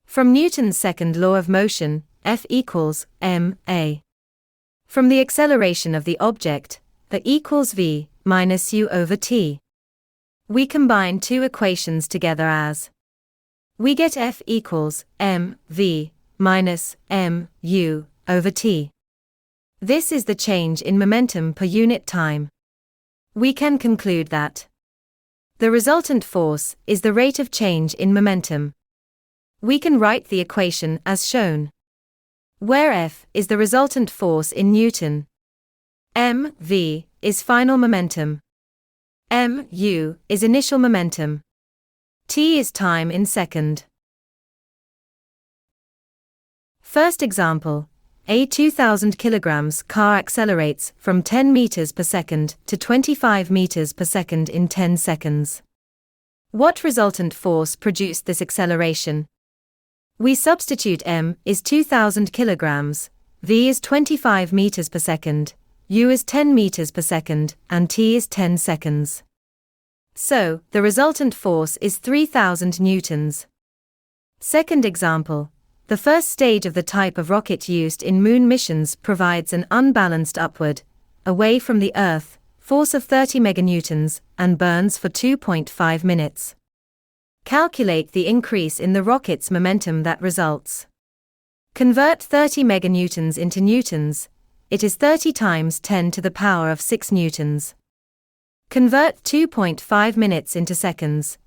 From Newton's second law of motion, F equals ma. From the acceleration of the object, the equals v minus u over t. We combine two equations together as we get F equals mv minus mu over t. This is the change in momentum per unit time. We can conclude that the resultant force is the rate of change in momentum. We can write the equation as shown, where F is the resultant force in Newton, mv is final momentum, mu is initial momentum, t is time in second. First example, a 2,000 kilograms car accelerates from 10 meters per second to 25 meters per second in 10 seconds. What resultant force produced this acceleration? We substitute m is 2,000 kilograms, v is 25 meters per second, u is 10 meters per second, and t is 10 seconds. So, the resultant force is 3,000 newtons. Second example. The first stage of the type of rocket used in moon missions provides an unbalanced upward, away from the Earth, force of 30 meganewtons, and burns for 2.5 minutes. Calculate the increase in the rocket's momentum that results. Convert 30 meganewtons into newtons, it is 30 times 10 to the power of 6 newtons. Convert 2.5 minutes into seconds.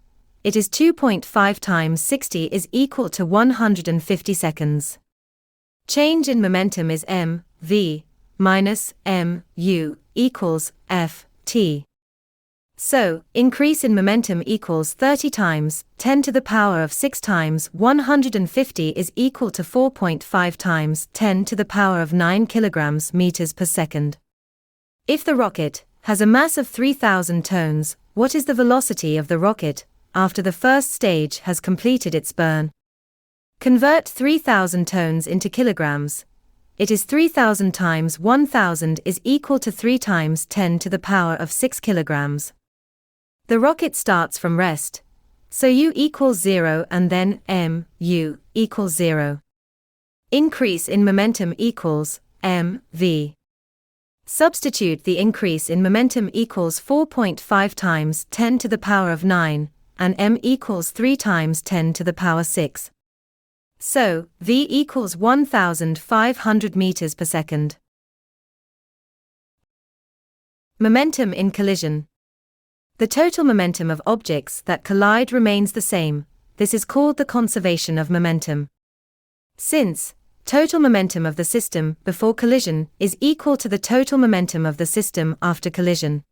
It is 2.5 times 60 is equal to 150 seconds. Change in momentum is m, v, minus mu equals Ft. So, increase in momentum equals 30 times 10 to the power of 6 times 150 is equal to 4.5 times 10 to the power of 9 kilograms meters per second. If the rocket has a mass of 3,000 tons, what is the velocity of the rocket after the first stage has completed its burn? Convert 3,000 tons into kilograms. It is 3,000 times 1,000 is equal to 3 times 10 to the power of 6 kilograms. The rocket starts from rest, so U equals 0 and then mu equals 0. Increase in momentum equals mv. Substitute the increase in momentum equals 4.5 times 10 to the power of 9, and m equals 3 times 10 to the power 6. So, v equals 1,500 meters per second. Momentum in collision. The total momentum of objects that collide remains the same. This is called the conservation of momentum. Since total momentum of the system before collision is equal to the total momentum of the system after collision.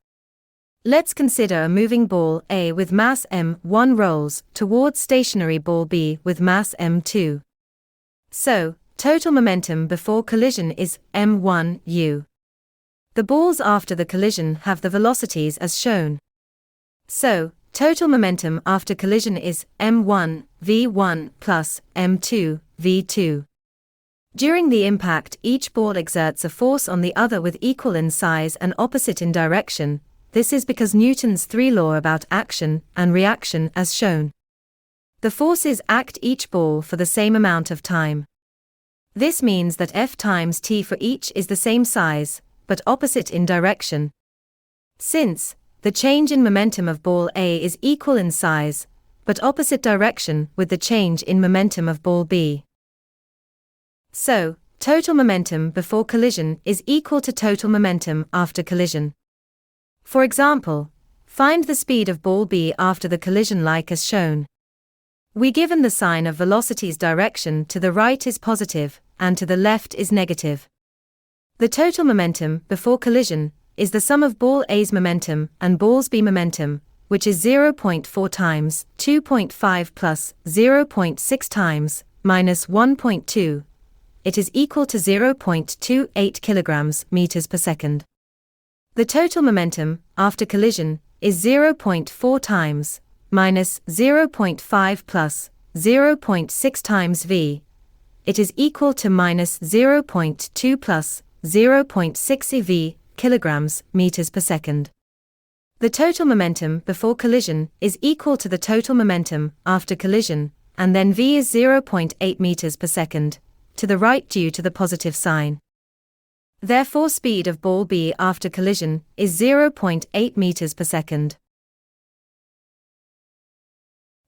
Let's consider a moving ball A with mass m1 rolls towards stationary ball B with mass m2. So, total momentum before collision is m1u. The balls after the collision have the velocities as shown. So, total momentum after collision is m1 v1 plus m2 v2. During the impact, each ball exerts a force on the other with equal in size and opposite in direction. This is because Newton's 3 law about action and reaction as shown. The forces act each ball for the same amount of time. This means that F times t for each is the same size, but opposite in direction. Since the change in momentum of ball A is equal in size, but opposite direction with the change in momentum of ball B. So, total momentum before collision is equal to total momentum after collision. For example, find the speed of ball B after the collision like as shown. We given the sign of velocity's direction to the right is positive, and to the left is negative. The total momentum before collision is the sum of ball A's momentum and ball's B momentum, which is 0.4 times 2.5 plus 0.6 times minus 1.2. It is equal to 0.28 kilograms meters per second. The total momentum after collision is 0.4 times minus 0.5 plus 0.6 times v. It is equal to minus 0.2 plus 0.6 ev kilograms meters per second. The total momentum before collision is equal to the total momentum after collision, and then v is 0.8 meters per second, to the right due to the positive sign. Therefore, speed of ball B after collision is 0.8 meters per second.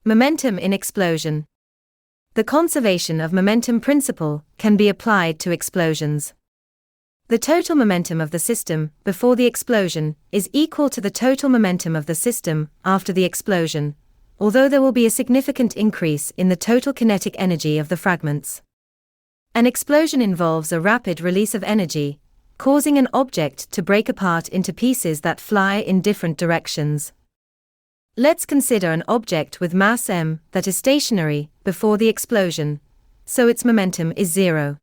Momentum in explosion. The conservation of momentum principle can be applied to explosions. The total momentum of the system before the explosion is equal to the total momentum of the system after the explosion, although there will be a significant increase in the total kinetic energy of the fragments. An explosion involves a rapid release of energy, causing an object to break apart into pieces that fly in different directions. Let's consider an object with mass m that is stationary before the explosion, so its momentum is 0.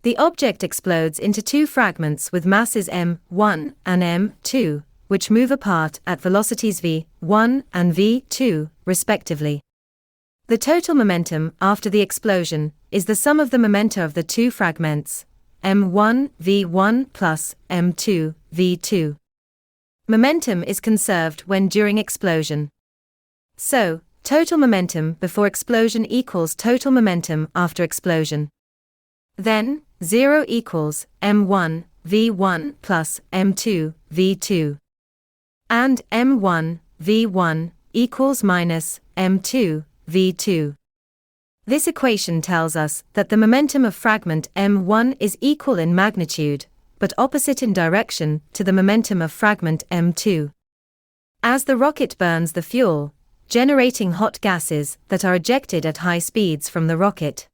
The object explodes into two fragments with masses m1 and m2, which move apart at velocities v1 and v2, respectively. The total momentum after the explosion is the sum of the momenta of the two fragments, m1 v1 plus m2 v2. Momentum is conserved when during explosion. So, total momentum before explosion equals total momentum after explosion. Then, 0 equals m1 v1 plus m2 v2. And m1 v1 equals minus m2 v2. This equation tells us that the momentum of fragment m1 is equal in magnitude, but opposite in direction to the momentum of fragment m2. As the rocket burns the fuel, generating hot gases that are ejected at high speeds from the rocket.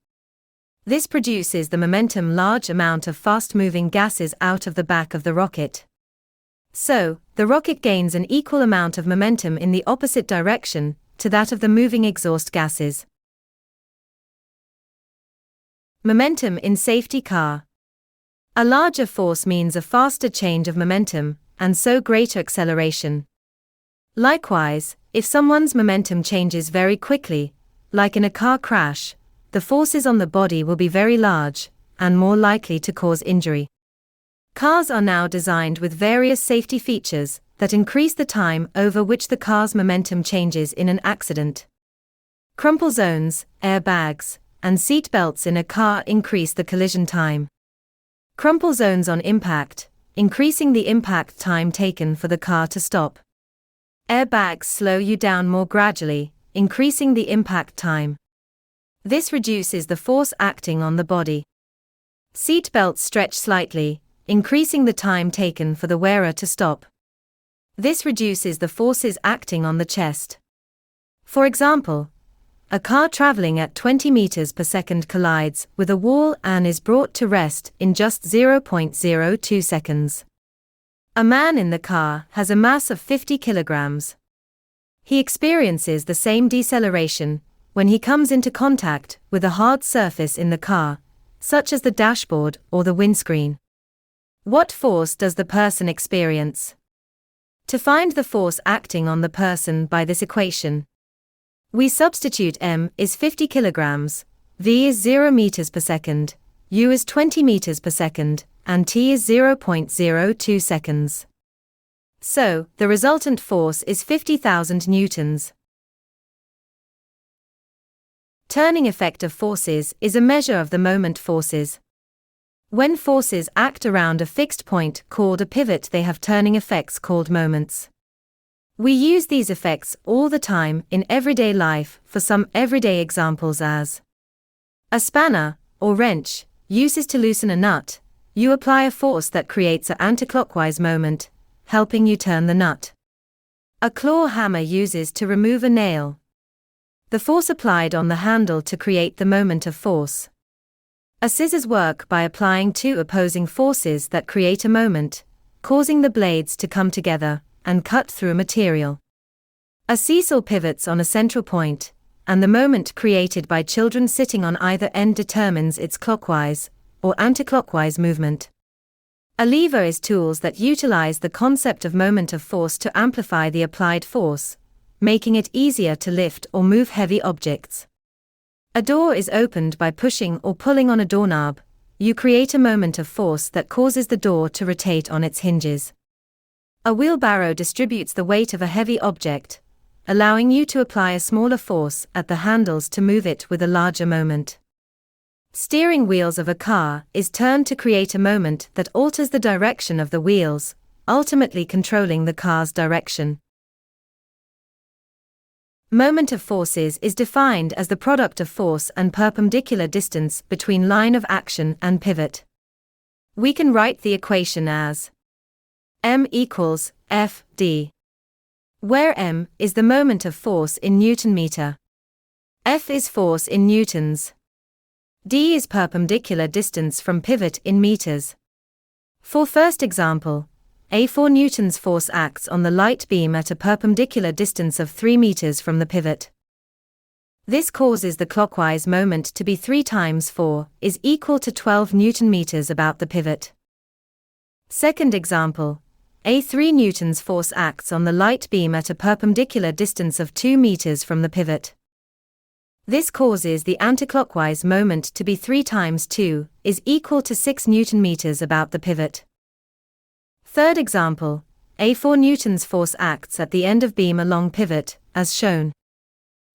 This produces the momentum large amount of fast-moving gases out of the back of the rocket. So, the rocket gains an equal amount of momentum in the opposite direction to that of the moving exhaust gases. Momentum in safety car. A larger force means a faster change of momentum, and so greater acceleration. Likewise, if someone's momentum changes very quickly, like in a car crash, the forces on the body will be very large, and more likely to cause injury. Cars are now designed with various safety features that increase the time over which the car's momentum changes in an accident. Crumple zones, airbags, and seat belts in a car increase the collision time. Crumple zones on impact, increasing the impact time taken for the car to stop. Airbags slow you down more gradually, increasing the impact time. This reduces the force acting on the body. Seat belts stretch slightly, increasing the time taken for the wearer to stop. This reduces the forces acting on the chest. For example, a car traveling at 20 meters per second collides with a wall and is brought to rest in just 0.02 seconds. A man in the car has a mass of 50 kilograms. He experiences the same deceleration when he comes into contact with a hard surface in the car, such as the dashboard or the windscreen. What force does the person experience? To find the force acting on the person by this equation, we substitute m is 50 kilograms, v is 0 meters per second, u is 20 meters per second, and t is 0.02 seconds. So, the resultant force is 50,000 newtons. Turning effect of forces is a measure of the moment forces. When forces act around a fixed point called a pivot, they have turning effects called moments. We use these effects all the time in everyday life for some everyday examples as a spanner, or wrench, uses to loosen a nut. You apply a force that creates an anticlockwise moment, helping you turn the nut. A claw hammer uses to remove a nail. The force applied on the handle to create the moment of force. A scissors work by applying two opposing forces that create a moment, causing the blades to come together and cut through a material. A seesaw pivots on a central point, and the moment created by children sitting on either end determines its clockwise or anticlockwise movement. A lever is tools that utilize the concept of moment of force to amplify the applied force, making it easier to lift or move heavy objects. A door is opened by pushing or pulling on a doorknob. You create a moment of force that causes the door to rotate on its hinges. A wheelbarrow distributes the weight of a heavy object, allowing you to apply a smaller force at the handles to move it with a larger moment. Steering wheels of a car is turned to create a moment that alters the direction of the wheels, ultimately controlling the car's direction. Moment of forces is defined as the product of force and perpendicular distance between line of action and pivot. We can write the equation as m equals F d, where m is the moment of force in Newton meter, F is force in newtons, d is perpendicular distance from pivot in meters. For first example, a 4 newtons force acts on the light beam at a perpendicular distance of 3 meters from the pivot. This causes the clockwise moment to be 3 times 4 is equal to 12 newton meters about the pivot. Second example, a 3 newtons force acts on the light beam at a perpendicular distance of 2 meters from the pivot. This causes the anticlockwise moment to be 3 times 2 is equal to 6 newton meters about the pivot. Third example, a 4 newtons force acts at the end of beam along pivot, as shown.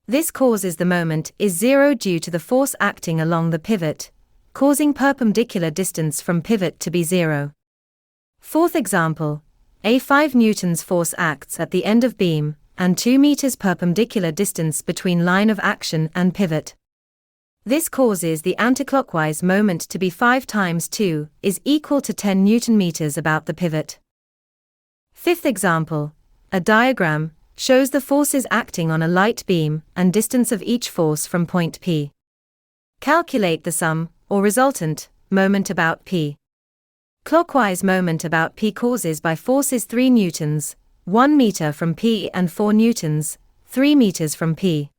This causes the moment is 0 due to the force acting along the pivot, causing perpendicular distance from pivot to be 0. Fourth example, a 5 newtons force acts at the end of beam, and 2 meters perpendicular distance between line of action and pivot. This causes the anticlockwise moment to be 5 times 2 is equal to 10 newton meters about the pivot. Fifth example, a diagram shows the forces acting on a light beam and distance of each force from point P. Calculate the sum or resultant, moment about P. Clockwise moment about P causes by forces 3 newtons, 1 meter from P and 4 newtons, 3 meters from P.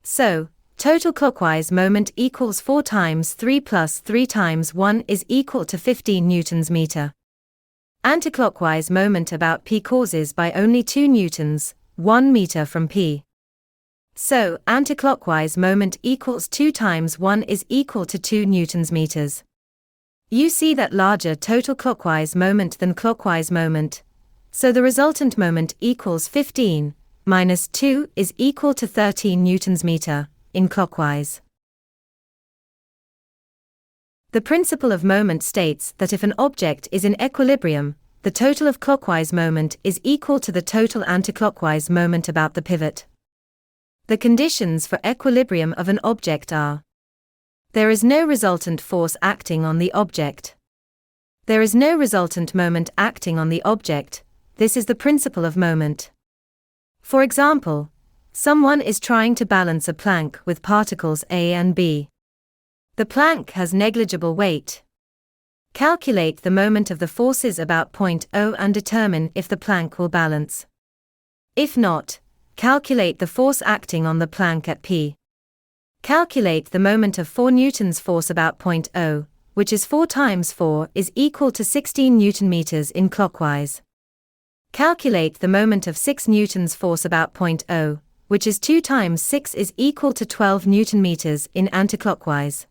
So, total clockwise moment equals 4 times 3 plus 3 times 1 is equal to 15 newtons meter. Anticlockwise moment about P causes by only 2 newtons, 1 meter from P. So, anticlockwise moment equals 2 times 1 is equal to 2 newtons meters. You see that larger total clockwise moment than clockwise moment, so the resultant moment equals 15 minus 2 is equal to 13 newtons meter, in clockwise. The principle of moment states that if an object is in equilibrium, the total of clockwise moment is equal to the total anticlockwise moment about the pivot. The conditions for equilibrium of an object are: there is no resultant force acting on the object. There is no resultant moment acting on the object. This is the principle of moment. For example, someone is trying to balance a plank with particles A and B. The plank has negligible weight. Calculate the moment of the forces about point O and determine if the plank will balance. If not, calculate the force acting on the plank at P. Calculate the moment of 4 newtons force about point O, which is 4 times 4 is equal to 16 newton meters in clockwise. Calculate the moment of 6 newtons force about point O, which is 2 times 6 is equal to 12 newton meters in anticlockwise.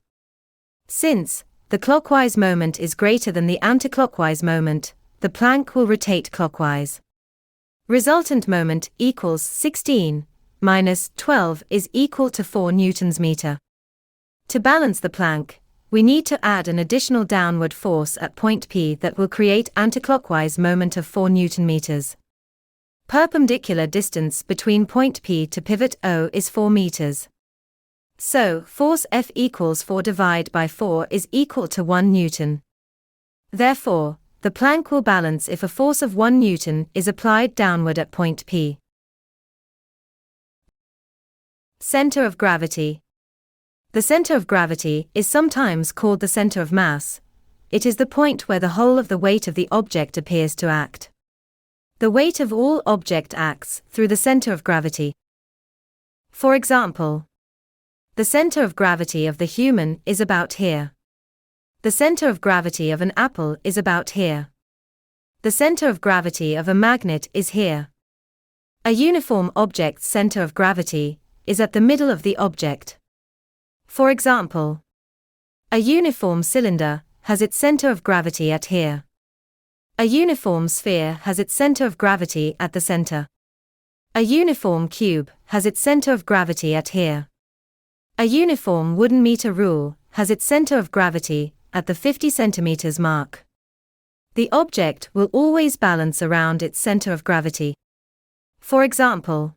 Since the clockwise moment is greater than the anticlockwise moment, the plank will rotate clockwise. Resultant moment equals 16 minus 12 is equal to 4 newtons meter. To balance the plank, we need to add an additional downward force at point P that will create anticlockwise moment of 4 newton meters. Perpendicular distance between point P to pivot O is 4 meters. So, force F equals 4 divided by 4 is equal to 1 newton. Therefore, the plank will balance if a force of 1 newton is applied downward at point P. Center of gravity. The center of gravity is sometimes called the center of mass. It is the point where the whole of the weight of the object appears to act. The weight of all object acts through the center of gravity. For example, the center of gravity of the human is about here. The center of gravity of an apple is about here. The center of gravity of a magnet is here. A uniform object's center of gravity is at the middle of the object. For example, a uniform cylinder has its center of gravity at here. A uniform sphere has its center of gravity at the center. A uniform cube has its center of gravity at here. A uniform wooden meter rule has its center of gravity at the 50 centimeters mark. The object will always balance around its center of gravity. For example,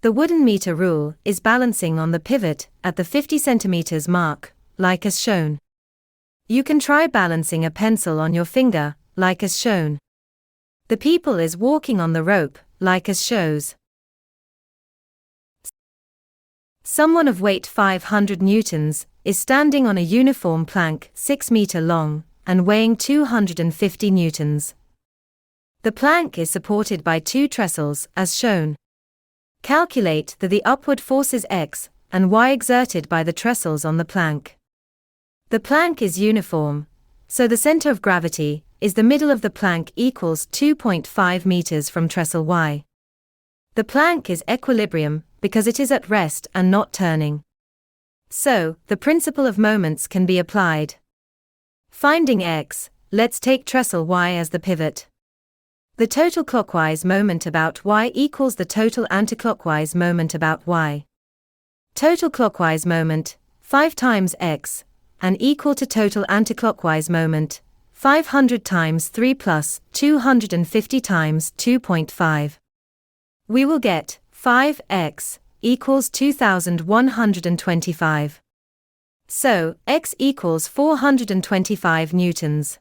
the wooden meter rule is balancing on the pivot at the 50 centimeters mark, like as shown. You can try balancing a pencil on your finger, like as shown. The people is walking on the rope, like as shows. Someone of weight 500 newtons is standing on a uniform plank 6 meter long and weighing 250 newtons. The plank is supported by 2 trestles as shown. Calculate the upward forces X and Y exerted by the trestles on the plank. The plank is uniform, so the center of gravity is the middle of the plank equals 2.5 meters from trestle Y. The plank is equilibrium because it is at rest and not turning. So, the principle of moments can be applied. Finding X, let's take trestle Y as the pivot. The total clockwise moment about Y equals the total anticlockwise moment about Y. Total clockwise moment, 5 times X, and equal to total anticlockwise moment, 500 times 3 plus 250 times 2.5. We will get 5x equals 2125. So, x equals 425 newtons.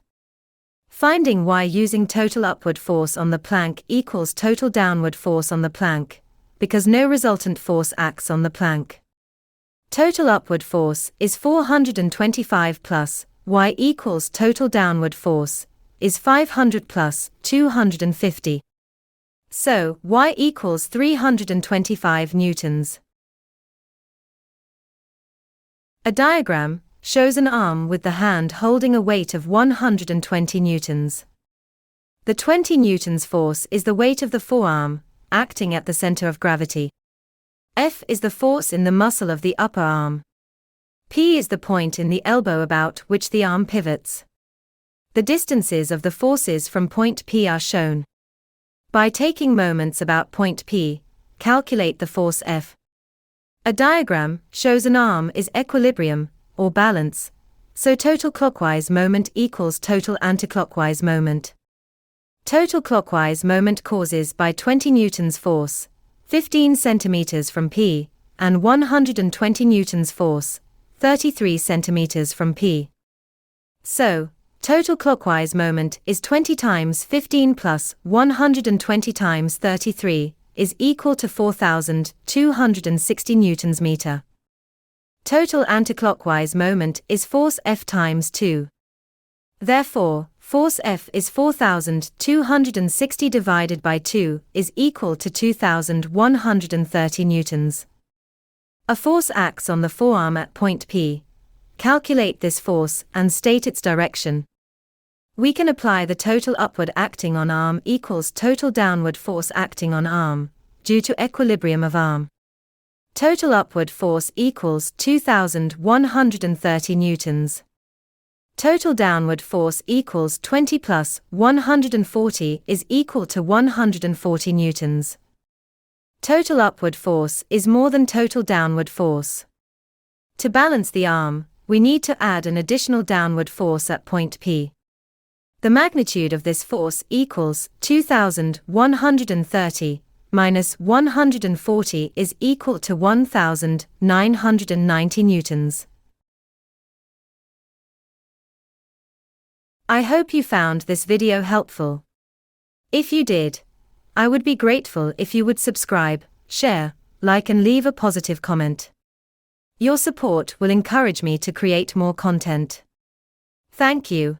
Finding y using total upward force on the plank equals total downward force on the plank, because no resultant force acts on the plank. Total upward force is 425 plus y equals total downward force is 500 plus 250. So, y equals 325 newtons. A diagram shows an arm with the hand holding a weight of 120 newtons. The 20 newtons force is the weight of the forearm, acting at the center of gravity. F is the force in the muscle of the upper arm. P is the point in the elbow about which the arm pivots. The distances of the forces from point P are shown. By taking moments about point P, calculate the force F. A diagram shows an arm is equilibrium, or balance, so total clockwise moment equals total anticlockwise moment. Total clockwise moment causes by 20 newtons force, 15 centimeters from P, and 120 newtons force, 33 centimeters from P. So, total clockwise moment is 20 times 15 plus 120 times 33, is equal to 4,260 newtons meter. Total anticlockwise moment is force F times 2. Therefore, force F is 4,260 divided by 2 is equal to 2,130 newtons. A force acts on the forearm at point P. Calculate this force and state its direction. We can apply the total upward acting on arm equals total downward force acting on arm, due to equilibrium of arm. Total upward force equals 2,130 newtons. Total downward force equals 20 plus 140 is equal to 140 newtons. Total upward force is more than total downward force. To balance the arm, we need to add an additional downward force at point P. The magnitude of this force equals 2,130 minus 140 is equal to 1,990 newtons. I hope you found this video helpful. If you did, I would be grateful if you would subscribe, share, like and leave a positive comment. Your support will encourage me to create more content. Thank you.